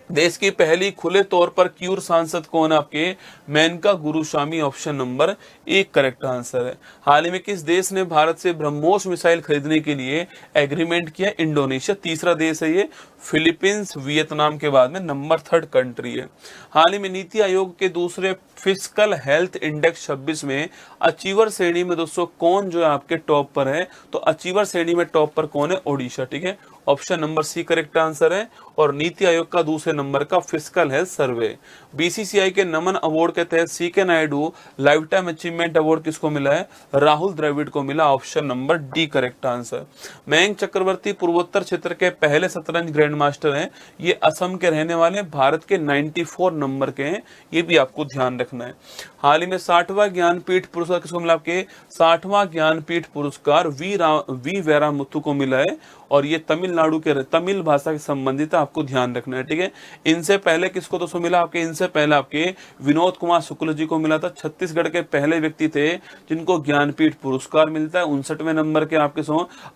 देश की पहली खुले तौर पर क्यूर सांसद कौन? आपके Menaka Guruswamy, option number 1 correct answer है। हाल ही में किस देश ने भारत से ब्रह्मोस मिसाइल खरीदने के लिए एग्रीमेंट किया? इंडोनेशिया, तीसरा देश है ये। फिलीपींस वियतनाम के बाद में नंबर 3 कंट्री है। हाल ही में नीति आयोग के दूसरे फिजिकल हेल्थ इंडेक्स 26 में अचीवर श्रेणी में दोस्तों कौन जो है आपके टॉप पर है? तो अचीवर श्रेणी में टॉप पर कौन है? ओडिशा, ठीक है, option number C correct answer है। और नीति आयोग का दूसरे नंबर का फिजिकल हेल्थ सर्वे। बीसीसीआई के नमन अवार्ड के तहत CK Naidu life time achievement award किसको मिला है? राहुल द्रविड़ को मिला, option number D correct answer. Mayank Chakravarthy पूर्वोत्तर क्षेत्र के पहले शतरंज ग्रैंड मास्टर हैं। ये असम के रहने वाले, भारत के 94 नंबर के हैं, ये भी आपको ध्यान रखना है। हाल ही में 60वां ज्ञानपीठ पुरस्कार किसको मिला? आपके 60वां ज्ञानपीठ पुरस्कार वी वेरामुथु को मिला है। और ये तमिलनाडु के तमिल भाषा के संबंधित है, आपको ध्यान रखना है, ठीक है। इनसे पहले किसको दोस्तों मिला? आपके इनसे पहले आपके विनोद कुमार शुक्ल जी को मिला था। छत्तीसगढ़ के पहले व्यक्ति थे जिनको ज्ञानपीठ पुरस्कार मिलता है। 59वें नंबर के आपके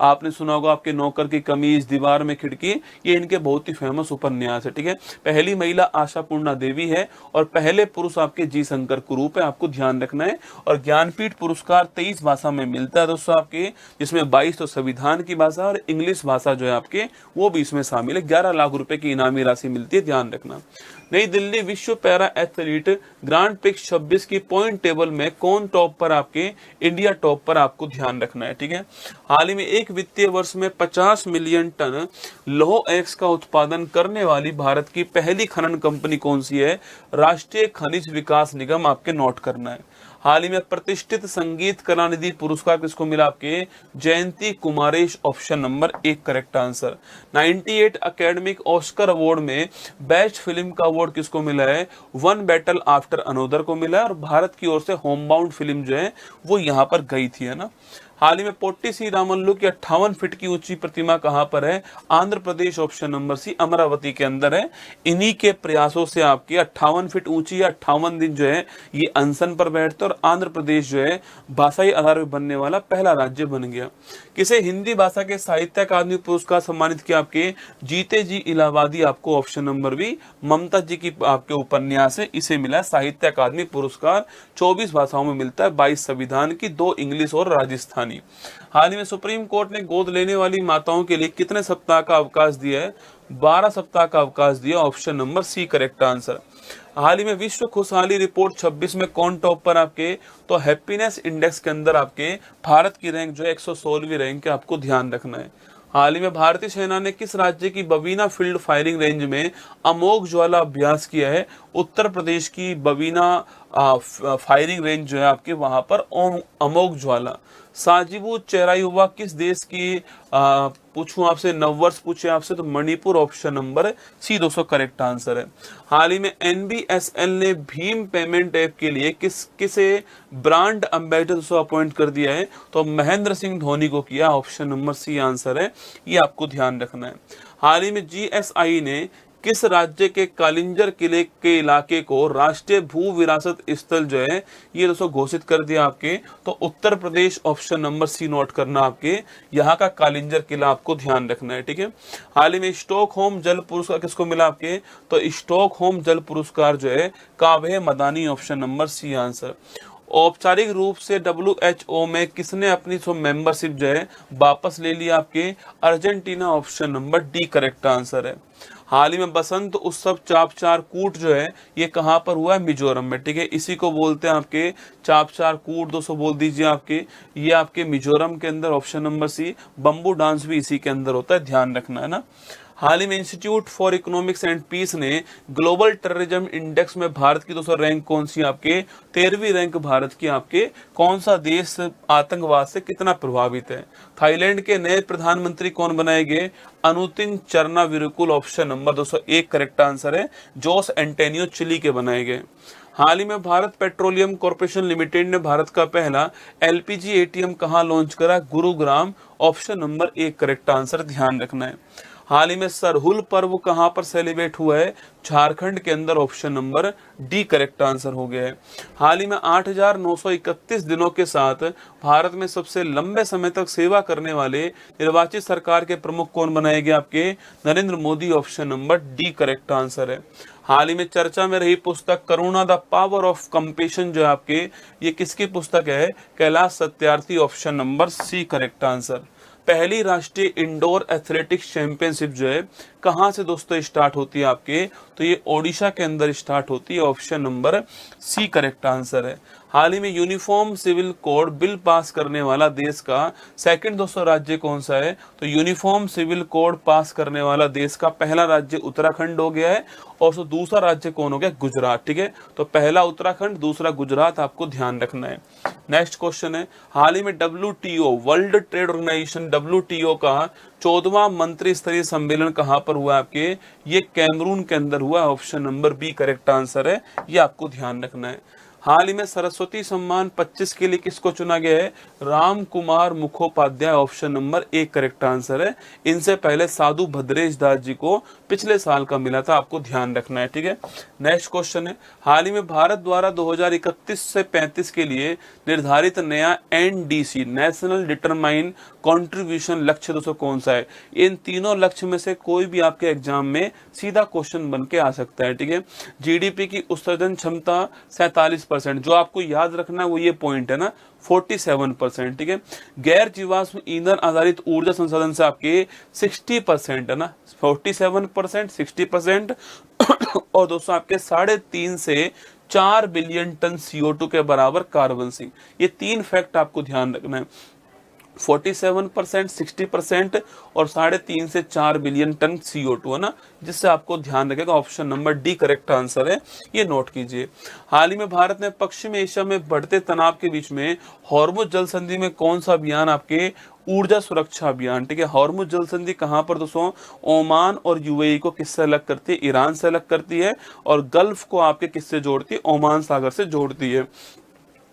आपने सुना होगा आपके नौकर की कमीज, दीवार में खिड़की, ये इनके बहुत ही फेमस उपन्यास है, ठीक है। पहली महिला आशापूर्णा देवी है और पहले पुरुष आपके जी शंकर कुरूप है, आपको ध्यान रखना है। और ज्ञानपीठ पुरस्कार 23 भाषा में मिलता है दोस्तों आपके, जिसमें 22 तो संविधान की भाषा और इंग्लिश भाषा जो है आपके वो भी इसमें शामिल है। 11 लाख रुपए की इनामी राशि मिलती है, ध्यान रखना। नई दिल्ली विश्व पैरा एथलीट ग्रांड प्रिक्स 26 की पॉइंट टेबल में कौन टॉप पर? आपके इंडिया टॉप पर, आपको ध्यान रखना है, ठीक है। हाल ही में एक वित्तीय वर्ष में 50 मिलियन टन लौह एक्स का उत्पादन करने वाली भारत की पहली खनन कंपनी कौन सी है? राष्ट्रीय खनिज विकास निगम, आपके नोट करना है। हाल ही में प्रतिष्ठित संगीत कलानिधि पुरस्कार किसको मिला? आपके Jayanti Kumaresh, option number 1 correct answer. 98 academic Oscar award में बेस्ट फिल्म का अवार्ड किसको मिला है? वन बैटल आफ्टर अनोदर को मिला है। और भारत की ओर से होमबाउंड फिल्म जो है वो यहाँ पर गई थी, है ना। हाल ही में पोट्टी श्री रामल्लू की 58 फीट की ऊंची प्रतिमा कहां पर है? आंध्र प्रदेश, ऑप्शन नंबर सी, अमरावती के अंदर है। इन्हीं के प्रयासों से आपकी 58 फीट ऊंची, 58 दिन जो है ये अनशन पर बैठते और आंध्र प्रदेश जो है भाषाई आधार पर बनने वाला पहला राज्य बन गया। किसे हिंदी भाषा के साहित्य अकादमी पुरस्कार सम्मानित किया? आपके जीते जी इलाहाबादी, आपको ऑप्शन नंबर बी, ममता जी की आपके उपन्यास है, इसे मिला साहित्य अकादमी पुरस्कार। 24 भाषाओं में मिलता है, 22 संविधान की, 2 इंग्लिश और राजस्थानी। हाल ही में सुप्रीम कोर्ट ने गोद लेने वाली माताओं के लिए कितने सप्ताह का अवकाश दिया है? 12 सप्ताह का अवकाश दिया, option number C correct answer. हाल ही में विश्व खुशहाली रिपोर्ट 26 में कौन टॉप पर आपके? तो हैप्पीनेस इंडेक्स के अंदर आपके भारत की रैंक जो है 116वीं रैंक है, आपको ध्यान रखना है। हाल ही में भारतीय सेना ने किस राज्य की बबीना फील्ड फायरिंग रेंज में अमोघ ज्वाला अभ्यास किया है? उत्तर प्रदेश की बबीना फायरिंग रेंज जो है आपके वहां पर अमोघ ज्वाला। साजिबू चेरायूबा किस देश की पूछूं आपसे, नववर्ष पूछे आपसे तो Manipur, option number C 200 correct answer है। हाल ही में NBSL ने भीम पेमेंट ऐप के लिए किसे ब्रांड एम्बेसडर अपॉइंट कर दिया है? तो महेंद्र सिंह धोनी को किया, ऑप्शन नंबर सी आंसर है, ये आपको ध्यान रखना है। हाल ही में GSI ने किस राज्य के कालिंजर किले के इलाके को राष्ट्रीय भू विरासत स्थल जो है ये दोस्तों घोषित कर दिया आपके? तो उत्तर प्रदेश, ऑप्शन नंबर सी नोट करना, आपके यहाँ का कालिंजर किला आपको ध्यान रखना है, ठीक है। हाल ही में स्टॉकहोम जल पुरस्कार किसको मिला आपके? तो स्टॉकहोम जल पुरस्कार जो है काव्य मदानी, ऑप्शन नंबर सी आंसर। औपचारिक रूप से WHO में किसने अपनी मेंबरशिप जो है वापस ले ली? आपके Argentina, option number D correct answer है। हाल ही में बसंत उत्सव चापचार कूट जो है ये कहां पर हुआ है? मिजोरम में, ठीक है। इसी को बोलते हैं आपके चापचार कूट, दोस्तों बोल दीजिए आपके, ये आपके मिजोरम के अंदर, option number C. Bamboo dance भी इसी के अंदर होता है, ध्यान रखना है ना। हाल ही में institute for economics and peace ने ग्लोबल टेररिज्म इंडेक्स में भारत की दोस्तों रैंक कौन सी आपके? 13वीं रैंक भारत की। आपके कौन सा देश आतंकवाद से कितना प्रभावित है? थाईलैंड के नए प्रधानमंत्री कौन बनाए गए? Anutin Charnvirakul, option number 201 correct answer है। जोस एंटेनियो चिली के बनाए गए। हाल ही में भारत पेट्रोलियम कॉर्पोरेशन लिमिटेड ने भारत का पहला LPG ATM कहां लॉन्च करा? Gurugram, option number 1 correct answer, ध्यान रखना है। हाल ही में सरहुल पर्व कहां पर सेलिब्रेट हुआ है? झारखंड के अंदर, option number D correct answer हो गया है। हाल ही में 8,931 दिनों के साथ भारत में सबसे लंबे समय तक सेवा करने वाले निर्वाचित सरकार के प्रमुख कौन बनाए गए? आपके Narendra Modi, option number D correct answer है। हाल ही में चर्चा में रही पुस्तक Karuna the power of compassion जो है आपके, ये किसकी पुस्तक है? Kailash Satyarthi, option number C correct answer. पहली राष्ट्रीय इंडोर एथलेटिक्स चैंपियनशिप जो है कहां से दोस्तों स्टार्ट होती है आपके? तो ये ओडिशा के अंदर स्टार्ट होती है, option number C correct answer है। हाल ही में uniform civil code bill pass करने वाला देश का सेकंड दोस्तों राज्य कौन सा है? तो यूनिफॉर्म सिविल कोड पास करने वाला देश का पहला राज्य उत्तराखंड हो गया है और तो दूसरा राज्य कौन हो गया? गुजरात, ठीक है। तो पहला उत्तराखंड, दूसरा गुजरात, आपको ध्यान रखना है। नेक्स्ट क्वेश्चन है, हाल ही में WTO world trade organization WTO का 14वां मंत्री स्तरीय सम्मेलन कहां पर हुआ आपके? ये कैमरून के अंदर हुआ, option number B correct answer है, ये आपको ध्यान रखना है। हाल ही में सरस्वती सम्मान 25 के लिए किसको चुना गया है? Ram Kumar Mukhopadhyay, option number 1 correct answer है। इनसे पहले साधु भद्रेश दास जी को पिछले साल का मिला था, आपको ध्यान रखना है, ठीक है। नेक्स्ट क्वेश्चन है, हाल ही में भारत द्वारा 2031 से 35 के लिए निर्धारित नया NDC नेशनल डिटरमाइन कंट्रीब्यूशन लक्ष्य दोस्तों कौन सा है? इन तीनों लक्ष्य में से कोई भी आपके एग्जाम में सीधा क्वेश्चन बन के आ सकता है, ठीक है। GDP की उत्सर्जन क्षमता 47%, जो आपको याद रखना है वो ये पॉइंट है ना, 47%, ठीक है। गैर जीवाश्म ईंधन आधारित ऊर्जा संसाधन से आपके 60% है ना, 47%, 60% और दोस्तों आपके 3.5 से 4 बिलियन टन CO2 के बराबर कार्बन सिंक। ये 3 फैक्ट आपको ध्यान रखना है, 47%, 60% और 3.5 से 4 बिलियन टन CO2 है ना, जिससे आपको ध्यान रखेगा, option number D correct answer है, ये नोट कीजिए। हाल ही में भारत ने पश्चिमी एशिया में बढ़ते तनाव के बीच में हॉर्मुज जल संधि में कौन सा अभियान? आपके ऊर्जा सुरक्षा अभियान, ठीक है। हॉर्मुज जल संधि कहां पर दोस्तों? ओमान और UAE को किससे अलग करती है? ईरान से अलग करती है, और गल्फ को आपके किससे जोड़ती है? ओमान सागर से जोड़ती है।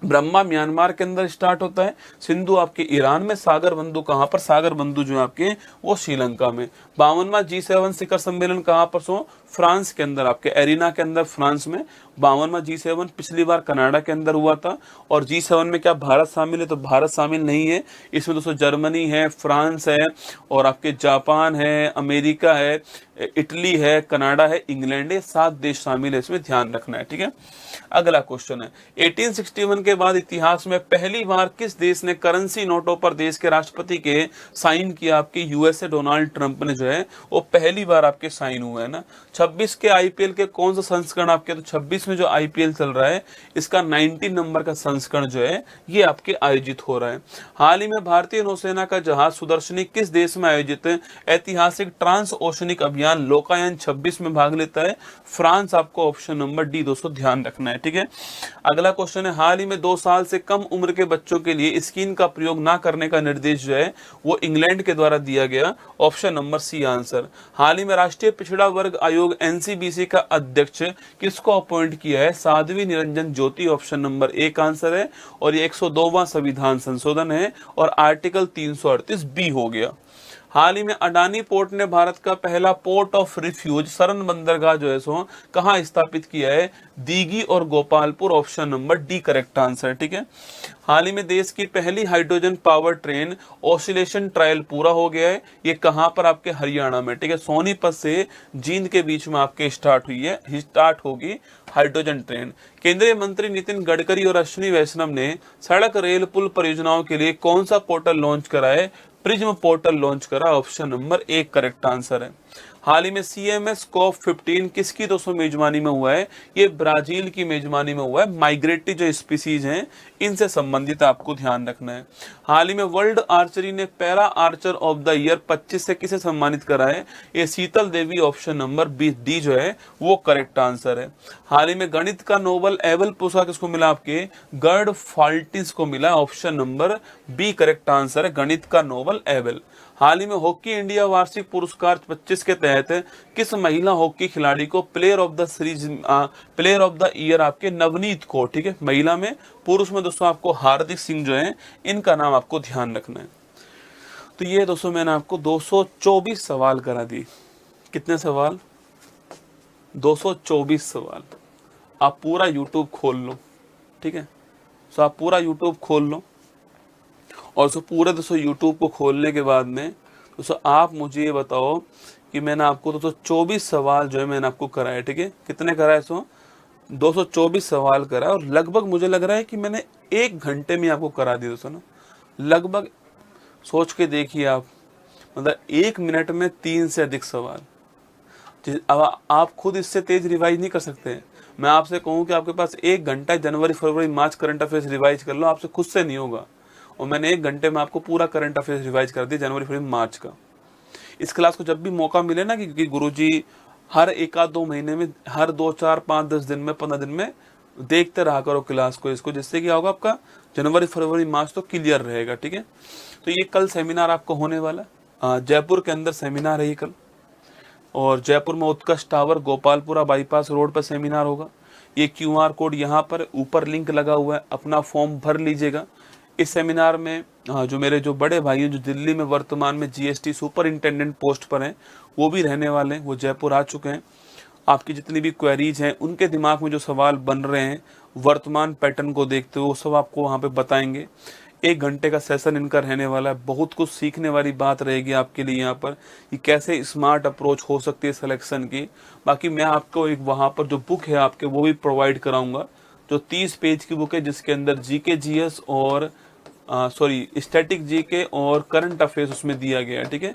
ब्रह्मा म्यांमार के अंदर स्टार्ट होता है, सिंधु आपके ईरान में, सागर बंधु कहाँ पर, सागर बंधु जो है आपके वो श्रीलंका में। 52वां G7 शिखर सम्मेलन कहाँ पर सो, फ्रांस के अंदर, आपके एरिना के अंदर फ्रांस में। 52वां G7 पिछली बार कनाडा के अंदर हुआ था। और G7 में क्या भारत शामिल है, तो भारत शामिल नहीं है इसमें। दोस्तों जर्मनी है, फ्रांस है, और आपके जापान है, अमेरिका है, इटली है, कनाडा है, इंग्लैंड है, 7 देश शामिल है, इसमें ध्यान रखना है, ठीक है। अगला क्वेश्चन है 1861 के बाद इतिहास में पहली बार किस देश ने करेंसी नोटों पर देश के राष्ट्रपति के साइन किया। आपके यूएसए डोनाल्ड ट्रंप ने जो है वो पहली बार आपके साइन हुआ है ना। 26 के आईपीएल के कौन सा संस्करण आपके, तो 26 में जो आईपीएल चल रहा है इसका 19 नंबर का संस्करण जो है ये आपके आयोजित हो रहा है। हाल ही में भारतीय नौसेना का जहाज सुदर्शनी किस देश में आयोजित ऐतिहासिक ट्रांस ओशनिक अभियान लोकायन 26 में भाग लेता है, फ्रांस आपको ऑप्शन नंबर डी दोस्तों ध्यान रखना है, ठीक है। अगला क्वेश्चन है हाल ही में 2 साल से कम उम्र के बच्चों के लिए स्क्रीन का प्रयोग ना करने का निर्देश जो है वो इंग्लैंड के द्वारा दिया गया, ऑप्शन नंबर सी आंसर। हाल ही में राष्ट्रीय पिछड़ा वर्ग आयोग एनसीबीसी का अध्यक्ष किसको अपॉइंट किया है, साध्वी निरंजन ज्योति, ऑप्शन नंबर एक आंसर है। और ये 102वां संविधान संशोधन है और आर्टिकल 338 बी हो गया। हाल ही में अडानी पोर्ट ने भारत का पहला पोर्ट ऑफ रिफ्यूज सरन बंदरगाह जो है सो कहां स्थापित किया है, दीघी और Gopalpur, option number D correct answer, ठीक है। हाल ही में देश की पहली hydrogen power train oscillation trial पूरा हो गया है, ये कहां पर, आपके हरियाणा में, ठीक है। सोनीपत से जींद के बीच में आपके स्टार्ट होगी हाइड्रोजन ट्रेन। केंद्रीय मंत्री नितिन गडकरी और अश्विनी वैष्णव ने सड़क रेल पुल परियोजनाओं के लिए कौन सा पोर्टल लॉन्च करा है, प्रिज्म पोर्टल लॉन्च करा, ऑप्शन नंबर एक करेक्ट आंसर है। हाल ही में CMS COP15 किसकी दोस्तों मेजबानी में हुआ है, ये ब्राजील की मेजबानी में हुआ है। माइग्रेटरी जो स्पीसीज हैं इनसे संबंधित आपको ध्यान रखना है। हाल ही में वर्ल्ड आर्चरी ने para Archer of the year 25 से किसे सम्मानित करा है, ये शीतल देवी, ऑप्शन नंबर डी जो है वो करेक्ट आंसर है। हाल ही में गणित का नोबल एबल पुरस्कार किसको मिला, आपके गर्ड फाल्टिस को मिला, option number B correct answer है, गणित का नोबल एबल। हाल ही में हॉकी इंडिया वार्षिक पुरस्कार 25 के तहत किस महिला हॉकी खिलाड़ी को प्लेयर ऑफ द ईयर आपके नवनीत को, ठीक है, महिला में। पुरुष में दोस्तों आपको हार्दिक सिंह जो है इनका नाम आपको ध्यान रखना है। तो ये दोस्तों मैंने आपको 224 सवाल करा दी। कितने सवाल, 224 सवाल। आप पूरा यूट्यूब खोल लो, ठीक है। सो आप पूरा यूट्यूब खोल लो और सो पूरे दोस्तों यूट्यूब को खोलने के बाद में दोस्तों आप मुझे ये बताओ कि मैंने आपको दोस्तों 24 सवाल जो है मैंने आपको कराए, ठीक है। कितने कराए, सो 224 सवाल कराए और लगभग मुझे लग रहा है कि मैंने 1 घंटे में आपको करा दिया दोस्तों ना, लगभग। सोच के देखिए आप, मतलब 1 मिनट में 3 से अधिक सवाल। अब आप खुद इससे तेज रिवाइज नहीं कर सकते। मैं आपसे कहूँ कि आपके पास 1 घंटा जनवरी फरवरी मार्च करंट अफेयर्स रिवाइज कर लो, आपसे खुद से नहीं होगा। और मैंने 1 घंटे में आपको पूरा करंट अफेयर्स रिवाइज कर दिया जनवरी फरवरी मार्च का। इस क्लास को जब भी मौका मिले ना कि गुरुजी हर 1-2 महीने में, हर 2, 4, 5, 10 दिन में, 15 दिन में देखते रहा करो क्लास को, इसको, जिससे क्या होगा आपका जनवरी फरवरी मार्च तो क्लियर रहेगा, ठीक है। तो ये कल सेमिनार आपको होने वाला, जयपुर के अंदर सेमिनार है ये कल। और जयपुर में उत्कर्ष टावर गोपालपुरा बाईपास रोड पर सेमिनार होगा। ये QR कोड यहाँ पर ऊपर लिंक लगा हुआ है, अपना फॉर्म भर लीजिएगा। इस सेमिनार में जो मेरे जो बड़े भाई हैं जो दिल्ली में वर्तमान में GST सुपरिंटेंडेंट पोस्ट पर हैं वो भी रहने वाले हैं, वो जयपुर आ चुके हैं। आपकी जितनी भी क्वेरीज हैं, उनके दिमाग में जो सवाल बन रहे हैं वर्तमान पैटर्न को देखते हुए, वो सब आपको वहाँ पे बताएंगे। 1 घंटे का सेशन इनका रहने वाला है। बहुत कुछ सीखने वाली बात रहेगी आपके लिए यहाँ पर कि कैसे स्मार्ट अप्रोच हो सकती है सिलेक्शन की। बाकी मैं आपको एक वहाँ पर जो बुक है आपके वो भी प्रोवाइड कराऊंगा, जो 30 पेज की बुक है, जिसके अंदर GK GS और स्टैटिक GK और करंट अफेयर्स उसमें दिया गया है, ठीक है।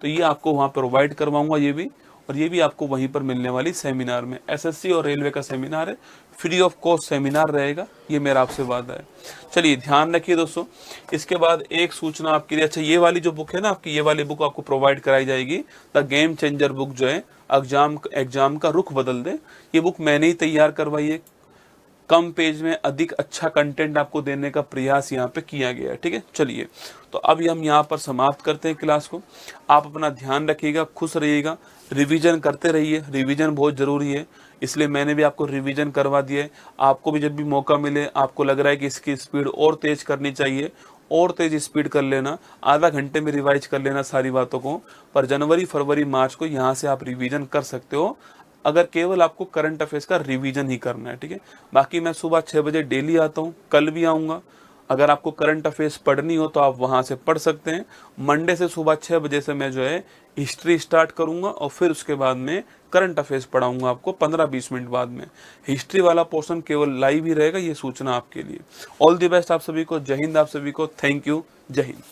तो ये आपको वहाँ प्रोवाइड करवाऊंगा ये भी, और ये भी आपको वहीं पर मिलने वाली सेमिनार में। SSC और रेलवे का सेमिनार है, फ्री ऑफ कॉस्ट सेमिनार रहेगा, ये मेरा आपसे वादा है। चलिए ध्यान रखिए दोस्तों। इसके बाद एक सूचना आपके लिए, अच्छा ये वाली जो बुक है ना आपकी, ये वाली बुक आपको प्रोवाइड कराई जाएगी, द गेम चेंजर बुक जो है एग्जाम का रुख बदल दे। ये बुक मैंने ही तैयार करवाई है, कम पेज में अधिक अच्छा कंटेंट आपको देने का प्रयास यहाँ पे किया गया है। ठीक है, चलिए तो अब हम यहाँ पर समाप्त करते हैं क्लास को। आप अपना ध्यान रखिएगा, खुश रहिएगा, रिवीजन करते रहिए, रिवीजन बहुत जरूरी है, इसलिए मैंने भी आपको रिवीजन करवा दिया है। आपको भी जब भी मौका मिले, आपको लग रहा है कि इसकी स्पीड और तेज करनी चाहिए, और तेज स्पीड कर लेना, आधा घंटे में रिवाइज कर लेना सारी बातों को। पर जनवरी फरवरी मार्च को यहाँ से आप रिवीजन कर सकते हो, अगर केवल आपको करंट अफेयर्स का रिवीजन ही करना है। ठीक है, बाकी मैं सुबह 6 बजे डेली आता हूँ, कल भी आऊँगा। अगर आपको करंट अफेयर्स पढ़नी हो तो आप वहाँ से पढ़ सकते हैं। मंडे से सुबह 6 बजे से मैं जो है हिस्ट्री स्टार्ट करूँगा, और फिर उसके बाद में करंट अफेयर्स पढ़ाऊँगा आपको 15-20 मिनट बाद में। हिस्ट्री वाला पोर्शन केवल लाइव ही रहेगा, ये सूचना आपके लिए। ऑल द बेस्ट आप सभी को, जय हिंद आप सभी को, थैंक यू, जय हिंद।